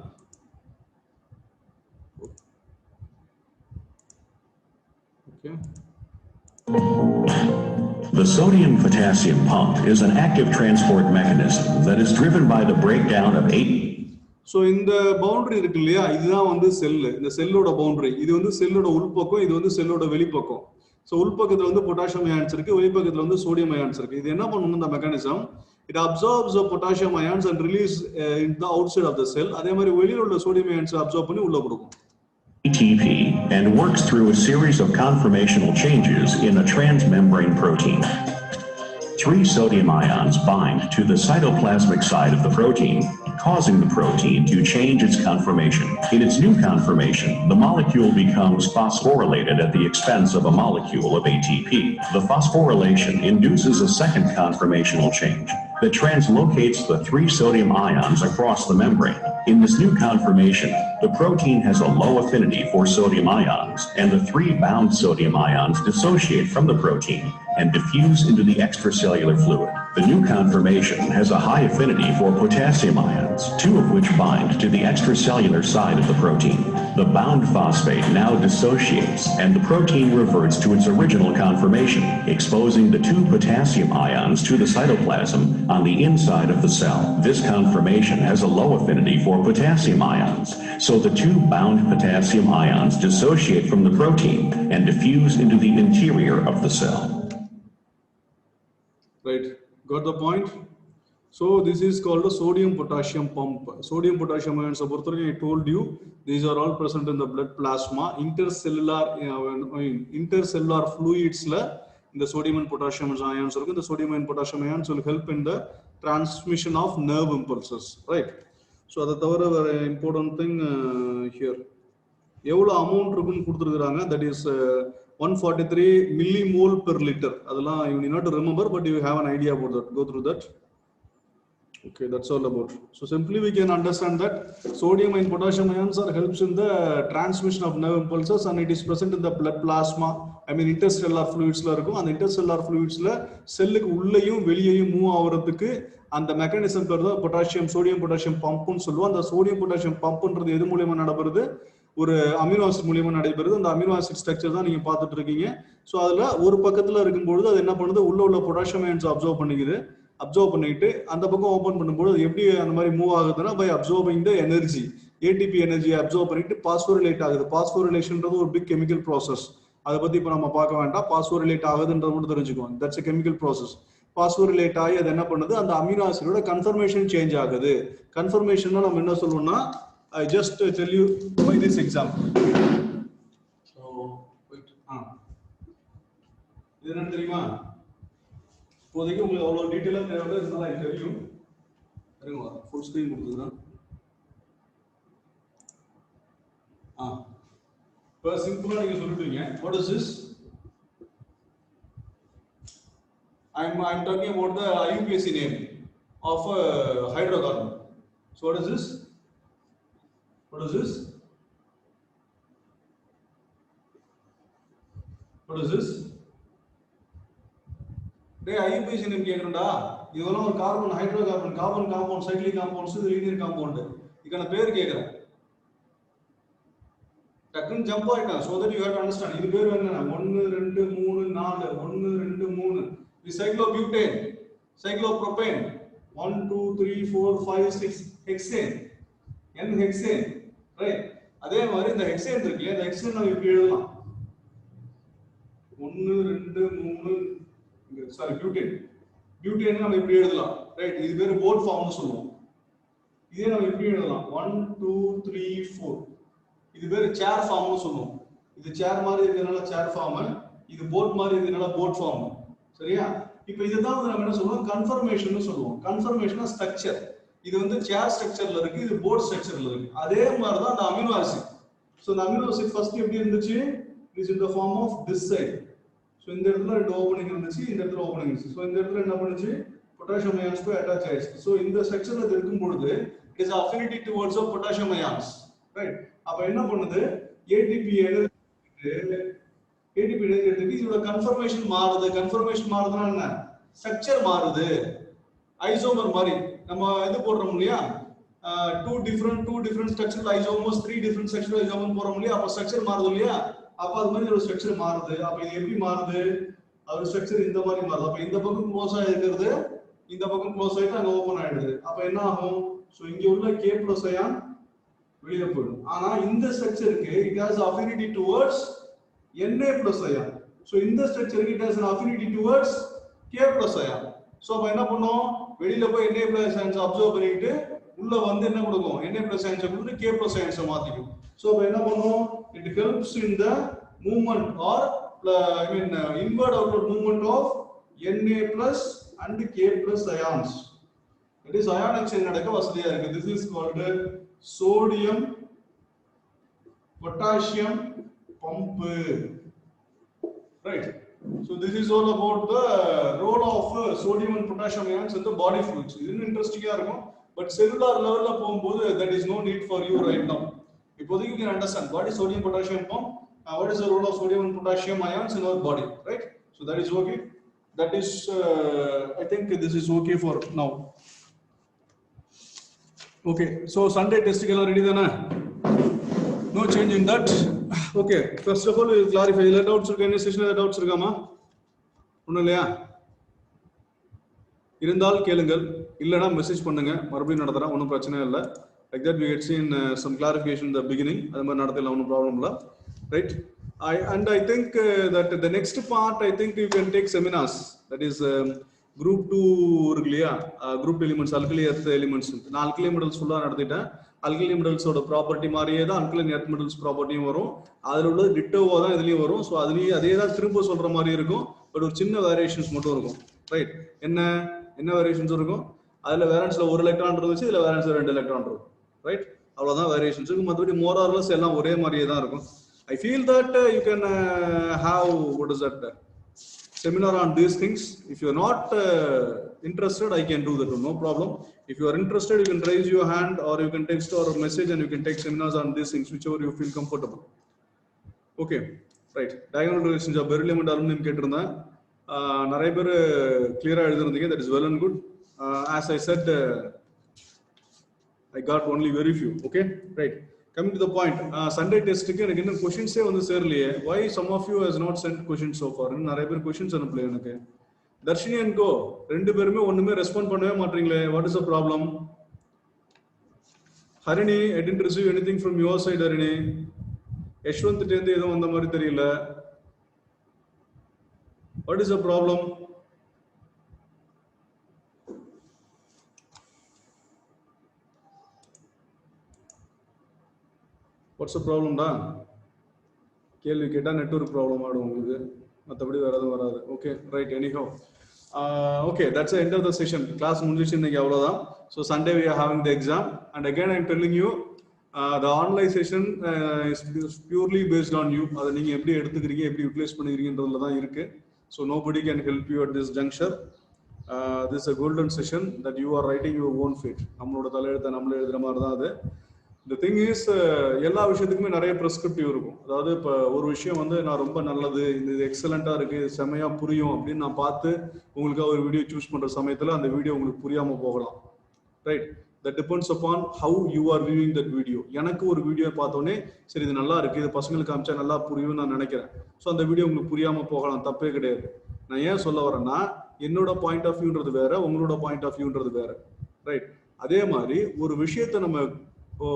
A: okay
G: The sodium-potassium pump is an active transport mechanism that is driven by the breakdown of 8.
A: So இந்த boundary இருக்கு இல்லையா இதுதான் வந்து செல் இந்த செல்லோட பவுண்டரி இது வந்து செல்லோட உள்பக்கம் இது வந்து செல்லோட வெளிப்பக்கம் சோ உள்பக்கத்துல வந்து பொட்டாசியம் அயான்ஸ் இருக்கு வெளிப்பக்கத்துல வந்து சோடியம் அயான்ஸ் இருக்கு இது என்ன பண்ணும் இந்த mechanism it absorbs the potassium ions and release in the outside of the cell அதே மாதிரி வெளியில உள்ள சோடியம் அயான்ஸ் அப்சார்ப் பண்ணி உள்ள கொடுக்கும்
G: ATP and works through a series of conformational changes in a transmembrane protein. 3 sodium ions bind to the cytoplasmic side of the protein, causing the protein to change its conformation. In its new conformation, the molecule becomes phosphorylated at the expense of a molecule of ATP. The phosphorylation induces a second conformational change that translocates the 3 sodium ions across the membrane. In this new conformation, the protein has a low affinity for sodium ions, and the 3 bound sodium ions dissociate from the protein and diffuse into the extracellular fluid. The new conformation has a high affinity for potassium ions, 2 of which bind to the extracellular side of the protein. The bound phosphate now dissociates and the protein reverts to its original conformation, exposing the 2 potassium ions to the cytoplasm on the inside of the cell. This conformation has a low affinity for potassium ions, so the 2 bound potassium ions dissociate from the protein and diffuse into the interior of the cell.
A: Right, got the point? So this is called a sodium potassium pump. Sodium potassium ions, I told you, these are all present in the blood plasma. Intercellular fluids the sodium and potassium ions. The sodium and potassium ions will help in the transmission of nerve impulses, right? So that's a very important thing here. எவ்வளவு amount இருக்குன்னு கொடுத்திருக்காங்க that is 143 millimole per liter அதெல்லாம் you need not to remember but you have an idea about that go through that okay that's all about so simply we can understand that sodium and potassium ions are helps in the transmission of nerve impulses and it is present in the blood plasma I mean interstellar fluids la irukum and interstellar fluids la செல்லுக்கு உள்ளேயும் வெளியேயும் move ஆவறதுக்கு அந்த mechanism பேர் தான் potassium sodium potassium பம்ப்னு சொல்லுவோம் அந்த sodium potassium பம்ப்ன்றது எது மூலமா நடக்குது ஒரு அமினோ ஆசிட் மூலமா நடைபெறுது அந்த அமினோ ஆசிட் ஸ்ட்ரக்சர் தான் நீங்க பார்த்துட்டு இருக்கீங்க சோ அதுல ஒரு பக்கத்துல இருக்கும்போது அது என்ன பண்ணுது உள்ள பொட்டாசியம் அயன்ஸ் அப்சர்வ் பண்ணிக்குது அப்சர்வ் பண்ணிட்டு அந்த பக்கம் ஓபன் பண்ணும்போது அது எப்படி அந்த மாதிரி மூவ் ஆகுதுன்னா by observing the energy ATP energy observe பண்ணிட்டு பாஸ்போரிலேட் ஆகுது பாஸ்போரிலேஷன்ன்றது ஒரு பிக் கெமிக்கல் process அத பத்தி இப்ப நம்ம பார்க்க வேண்டாம் பாஸ்போரிலேட் ஆகுதுன்றது மட்டும் தெரிஞ்சுக்கோங்க தட்ஸ் a chemical process பாஸ்போரிலேட் ஆகி அது என்ன பண்ணுது அந்த அமினோ ஆசிடோட கன்ஃபர்மேஷன் சேஞ்ச் ஆகுது கன்ஃபர்மேஷன்னா நம்ம என்ன சொல்றோம்னா I just tell you by this example. So, wait. இது என்ன தெரியுமா? இப்போதைக்கு உங்களுக்கு அவ்வளவு டீடைலா தேவையில்லை இருந்தாலும் I tell you. இருங்க full screen கொடுத்துக்கிறேன். இப்போ சிம்பிளா நீங்க சொல்லிடுவீங்க. What is this? I'm talking about the IUPAC name of a hydrocarbon. So what is this? What is this? What is this? Hey, IUPAC name கேக்குறேன்டா இதெல்லாம் ஒரு carbon hydrocarbon carbon compound cyclic compounds இது linear compound இதுக்கான பேர் கேக்குறேன் டக்குன்னு jump ஆயிட்டான் so that you have to understand இது பேர் என்னன்னா 1 2 3 4 1 2 3 இது cyclobutane cyclopropane 1 2 3 4 5 6 hexane n hexane right அதே மாதிரி இந்த ஹெக்சேன் இருக்கு இந்த ஹெக்சேன் நம்ம இப்படி எழுதலாம் 1 2 3 சாரி பியூட்டேன் நம்ம இப்படி எழுதலாம் ரைட் இது பேரு போட் ஃபார்ம்னு சொல்லுவோம் இதே நம்ம இப்படி எழுதலாம் 1 2 3 4 இது பேரு சேர் ஃபார்ம்னு சொல்லுவோம் இது சேர் மாதிரி இருக்கறனால சேர் ஃபார்ம் இது போட் மாதிரி இருக்கறனால போட் ஃபார்ம் சரியா இப்போ இதுதான் நம்ம என்ன சொல்லுவோம் கன்ஃபர்மேஷன்னு சொல்லுவோம் கன்ஃபர்மேஷனா ஸ்ட்ரக்சர் இது வந்து சேர் ஸ்ட்ரக்சர்ல இருக்கு இது போர்ட் ஸ்ட்ரக்சர்ல இருக்கு அதே மாதிரி தான் அந்த அமினோ ஆசிட் சோ அந்த அமினோ ஆசிட் ஃபர்ஸ்ட் எப்படி இருந்துச்சு is in the form of this side so இந்த இடத்துல ரெண்டு ஓபனிங் இருந்துச்சு இந்த இடத்துல ஓபனிங் இருந்துச்சு சோ இந்த இடத்துல என்ன பண்ணுச்சு பொட்டாசியம் அயான்ஸ் போய் அட்டாச் ஆயிடுச்சு சோ இந்த ஸ்ட்ரக்சர்ல இருக்கும் பொழுது it is affinity towards of potassium ions right அப்ப என்ன பண்ணுது ATP எனர்ஜி எடுத்துட்டு இதோட கன்ஃபர்மேஷன் மாறுது கன்ஃபர்மேஷன் மாறுதுன்னா என்ன ஸ்ட்ரக்சர் மாறுது. ஐசோமர் மாதிரி நம்ம இது போடுறோம் இல்லையா, two different structural isomers, 3 different structural isomers போறோம் இல்லையா, அப்ப ஸ்ட்ரக்சர் மாறுது இல்லையா, அப்ப அது மாதிரி ஒரு ஸ்ட்ரக்சர் மாறுது. அப்ப இது எப்படி மாறுது, அது ஸ்ட்ரக்சர் இந்த மாதிரி மாறுது. அப்ப இந்த பக்கம் க்ளோஸ் ஆயிருக்கிறது இந்த பக்கம் க்ளோஸ் ஆயிட்டு அங்க ஓபன் ஆயிடுது. அப்ப என்ன ஆகும், சோ இங்க உள்ள K+ அயான் வெளியே போயிடும். ஆனா இந்த ஸ்ட்ரக்சருக்கு it has affinity towards Na+ ion. So இந்த ஸ்ட்ரக்சருக்கு it has an affinity towards K+ ion. So அப்ப என்ன பண்ணும், வெளியில போய் Na+ அயான்ஸ் அப்சர்வ் பண்ணிட்டு உள்ள வந்து என்ன கொடுக்கும், Na+ அயான்ஸ் கொடுத்து K+ அயான்ஸ் மாத்திக்கும். சோ அப்ப என்ன பண்ணும், it helps in the movement or I mean inward outward movement of Na+ and K+ ions. That is ion exchange நடக்க வசதியா இருக்கு. This is called sodium potassium pump, right? So this is all about the role of sodium and potassium ions in the body fluids. இது இன்ட்ரஸ்டிங்கா இருக்கும், but cellular level ல போகும்போது that is no need for you right now. இப்போதைக்கு you can understand what is sodium potassium pump, what is the role of sodium and potassium ions in our body, right? So that is okay. That is I think this is okay for now. Okay, so Sunday test is ready dana, no change in that. Okay, first of all we will clarify the doubts irukka, any session la doubts irukama onnu illaya, irundal kelungal, illana message pannunga, marubadiyum nadadara, onnu prachana illa. Like that we had seen some clarification in the beginning, adu mari nadathila onnu problem illa, right? I think that the next part, I think you can take seminars, that is group 2 irukliya, group elements, alkali earth elements. Na alkali metals fulla nadithita, alkali metals oda property mariye da alkali earth metals property varum, adula ulla ditto da idhiliyum varum. So adhi adhe da thirumba solra mari irukum, but or chinna variations mattum irukum, right? enna variations irukum, adula valence la 1 electron irundhuchu, idla valence la 2 electron irukum, right? avladha variations irukum, madhuri more or less ellam ore mariye da irukum. I feel that you can have what is that seminar on these things. If you are not interested, I can do that, no problem. If you are interested, you can raise your hand or you can text or message and you can take seminars on these things, whichever you feel comfortable. Okay, right. Diagonal relations of beryllium and aluminum ketirundha nariya per clear ah eludirundinga, that is well and good. As I said, I got only very few. Okay, right. Coming to the point, Sunday test ku enak enna questions e vandu serliye, why some of you has not sent questions so far? Nariya per questions anupla enakku. Darshini and Co rendu perume onnume respond pannave maatringale, what is the problem? Harini, I didn't receive anything from your side. Harini, Yashwant tende edho vanda mari theriyala, what is the problem? What's the problem da? கேள்வி கேட்டா network problem ஆடும் உங்களுக்கு, மற்றபடி வேற எதுவும் வராது. Okay, right. Anyhow, okay, that's end of the session. Class முடிஞ்சிச்சு இன்னைக்கு, அவ்வளோதான். So Sunday we are having the exam and again I am telling you the online session is purely based on you. அதை நீங்கள் எப்படி எடுத்துக்கிறீங்க, எப்படி utilise பண்ணிக்கிறீங்கன்றதுல தான் இருக்கு. So nobody can help you at this juncture. This a golden session that you are writing your own fate. நம்மளோட தலையெழுத்தை நம்மளே எழுதுற மாதிரி தான் அது. The thing is, எல்லா விஷயத்துக்குமே நிறைய ப்ரெஸ்கிரிப்டிவ் இருக்கும். அதாவது இப்போ ஒரு விஷயம் வந்து நான் ரொம்ப நல்லது, இது எக்ஸலண்டா இருக்கு, செமையா புரியும் அப்படின்னு நான் பார்த்து உங்களுக்காக ஒரு வீடியோ சூஸ் பண்ற சமயத்துல அந்த வீடியோ உங்களுக்கு புரியாம போகலாம், right? That depends upon how you are viewing that video. எனக்கு ஒரு வீடியோ பார்த்தோன்னே சரி இது நல்லா இருக்கு, இது பசங்களுக்கு காமிச்சா நல்லா புரியும்னு நான் நினைக்கிறேன். ஸோ அந்த வீடியோ உங்களுக்கு புரியாம போகலாம், தப்பே கிடையாது. நான் ஏன் சொல்ல வரேன்னா, என்னோட பாயிண்ட் ஆஃப் வியூன்றது வேற, உங்களோட பாயிண்ட் ஆஃப் வியூன்றது வேற, ரைட்? அதே மாதிரி ஒரு விஷயத்த நம்ம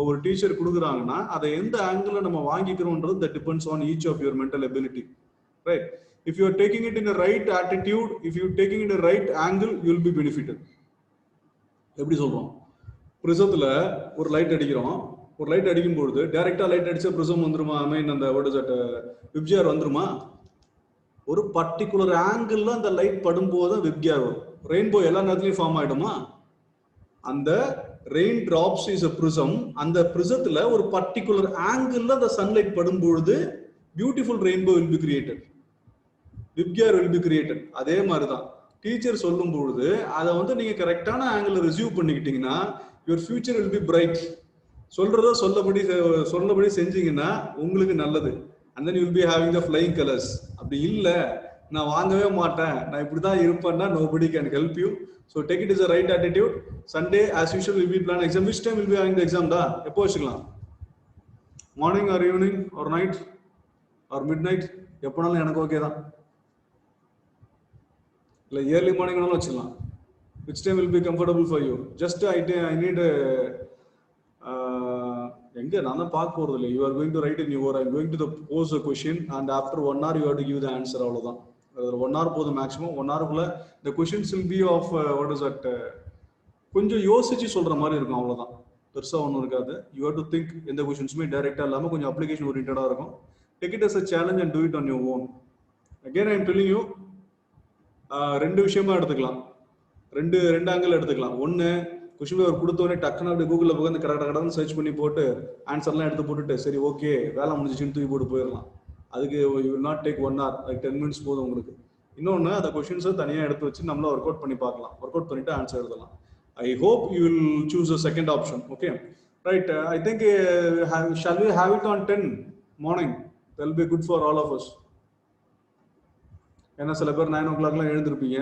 A: ஒரு டீச்சர் கொடுக்குறாங்கன்னா அதை எந்த ஆங்கிள் நம்ம வாங்கிக்கிறோம்ன்றது that depends on each of your mental ability, right? If you are taking it in a right attitude, if you are taking it in a right angle, you will be benefited. எப்படி சொல்றோம், ப்ரிசத்துல ஒரு light அடிக்கிறோம், ஒரு light அடிக்கும் பொழுது டைரக்டா light அடிச்சா prism வந்துருமா, ஐ மீன் அந்த வாட் இஸ் தட் விப்ஜிஆர் வந்துருமா? ஒரு பர்டிகுலர் ஆங்கிள் அந்த லைட் படும்போது விப்ஜிஆர் வரும். ரெயின்போ எல்லா நேரத்துலயும் ஃபார்ம் ஆயிடுமா? அந்த rain drops is a prism. அந்த prismத்துல ஒரு பர்டிகுலர் ஆங்கிள் அந்த சன்லைட் படும்பொழுது beautiful rainbow will be created, VIBGYOR will be created. அதே மாதிரிதான் டீச்சர் சொல்லும் பொழுது அதை வந்து நீங்க கரெக்டான ஆங்கிள் ரிசீவ் பண்ணிக்கிட்டீங்கன்னா your future will be bright. சொல்றத சொல்லபடி செஞ்சீங்கன்னா உங்களுக்கு நல்லது. and then you will be having the flying colors. அப்படி இல்ல நான் வாங்கவே மாட்டேன், நான் இப்படி தான் இருப்பேன்னா nobody can help you. So take it as a right attitude. Sunday as usual will be plan exam. Which time will be having the exam da? எப்போ வச்சுக்கலாம்? Morning or evening or night or midnight? எப்போனாலும் எனக்கு okay தான். இல்லை early morning வேணாலும் வச்சுக்கலாம். Which time will be comfortable for you? Just I need எங்க நான் தான் பார்க்க போறது இல்லை. You are going to write in your, I am going to the pose a question and after 1 hour you have to give the answer. அவ்வளவுதான். 1 hour போதும் maximum. 1 hourக்குள்ள the questions will be of what is that, கொஞ்சம் யோசிச்சு சொல்ற மாதிரி இருக்கும், அவ்வளவுதான். பெருசா ஒன்றும் இருக்காது. You have to think எந்த கொஸ்டின்ஸுமே டைரக்டா இல்லாம கொஞ்சம் அப்ளிகேஷன் ஓரியன்டா இருக்கும். Take it as a challenge and do it on your own. Again I am telling you, ரெண்டு விஷயமா எடுத்துக்கலாம், ரெண்டு ஆங்கிள் எடுத்துக்கலாம். ஒன்னு கொஸ்டின் பேப்பர் கொடுத்தோடனே டக்குன்னு அப்படியே கூகுளில் போய் அந்த கடன்னு சர்ச் பண்ணி போட்டு ஆன்சர்லாம் எடுத்து போட்டுட்டு சரி ஓகே வேலை முடிஞ்சிச்சுன்னு தூக்கி போட்டு போயிடலாம். அதுக்கு you will not take 1 hour, like 10 minutes போதும் உங்களுக்கு. இன்னொன்று அந்த கொஸ்டின்ஸை தனியாக எடுத்து வச்சு நம்மள ஒர்க் அவுட் பண்ணி பார்க்கலாம், ஒர்க் அவுட் பண்ணிட்டு ஆன்சர் எழுதலாம். I hope you will choose a second option. Okay right. I think shall we have it on 10 morning? That will be good for all of us. ஏன்னா சில பேர் 9 o'clock எழுந்திருப்பீங்க.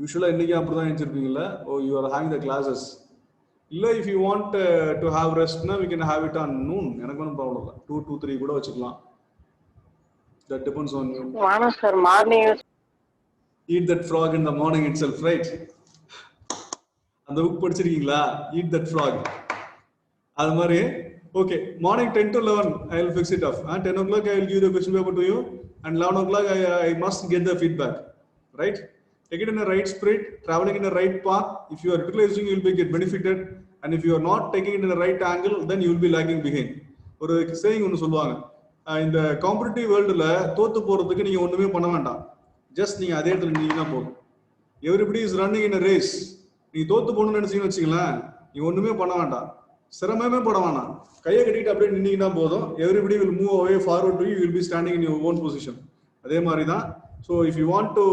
A: யூஸ்வலாக இன்றைக்கி அப்படி தான் எழுந்திருப்பீங்களா? Oh you are having the classes. இல்லை if you want to have ரெஸ்ட்னா we can have it on noon. எனக்கு ஒன்றும் ப்ராப்ளம் இல்லை. 2 to 3 கூட வச்சுக்கலாம். That depends on you.
B: வேணாம் sir, morning
A: Eat that frog in the morning itself, right? அந்த book படிச்சிருக்கீங்களா? Eat that frog. அது மாதிரி okay morning 10 to 11 I will fix it off. 10 o'clock I will give the question paper to you and 11 o'clock I must get the feedback, right? Take it in a right spirit, traveling in a right path. If you are utilizing, you will be get benefited, and if you are not taking it in the right angle, then you will be lagging behind. ஒரு saying ஒன்று சொல்லுவாங்க, இந்த competitive வேர்ல்டுல தோத்து போறதுக்கு நீங்க ஒண்ணுமே பண்ண வேண்டாம், ஜஸ்ட் நீங்க அதே இடத்துல நின்னீங்கன்னா போதும். Everybody is running in a race. நீங்க தோத்து போகணும்னு நினைச்சீங்கன்னு வச்சுங்களேன், நீங்க ஒண்ணுமே பண்ண வேண்டாம், சிரமமே பட வேணாம், கையை கட்டிட்டு அப்படியே நின்னீங்கன்னா போதும். Everybody will move away forward to you, you will be standing in your own position. அதே மாதிரி தான். So if you want to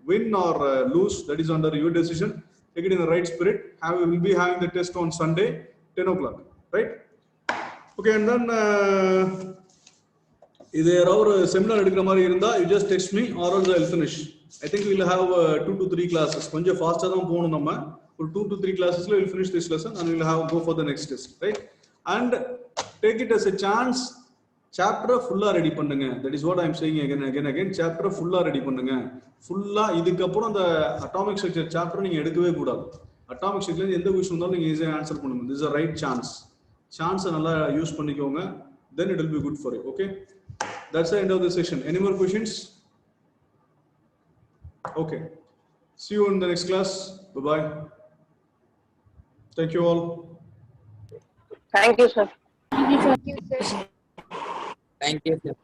A: win or lose, that is under your decision. Take it in the right spirit. We will be having the test on Sunday 10 o'clock, right? Okay, and then இது யாராவது seminar எடுக்கிற மாதிரி இருந்தா you just text me or else I'll finish. I think we will have 2 to 3 classes. கொஞ்சம் ஃபாஸ்டா தான் போகணும் நம்ம. ஒரு 2 to 3 classes we'll finish this lesson and we'll have go for the next test, right? And take it as a chance. சாப்டரை ஃபுல்லாக ready பண்ணுங்க. That is what I am saying again. சாப்டரை ஃபுல்லாக ரெடி பண்ணுங்க. ஃபுல்லாக இதுக்கப்புறம் அந்த அட்டாமிக் ஸ்ட்ரக்சர் சாப்டர் நீங்கள் எடுக்கவே கூடாது. அட்டாமிக் ஸ்ட்ரக்சர்லேருந்து எந்த கொஸ்டின் இருந்தாலும் நீங்கள் ஈஸியாக ஆன்சர் பண்ணுங்க. This is a right chance. சான்ஸை நல்லா யூஸ் பண்ணிக்கோங்க. Then it will be good for you. Okay, that's the end of the session. Any more questions? Okay, see you in the next class. Bye bye. Thank you all.
B: Thank you, sir.
E: Thank you, sir.
D: Thank you, sir.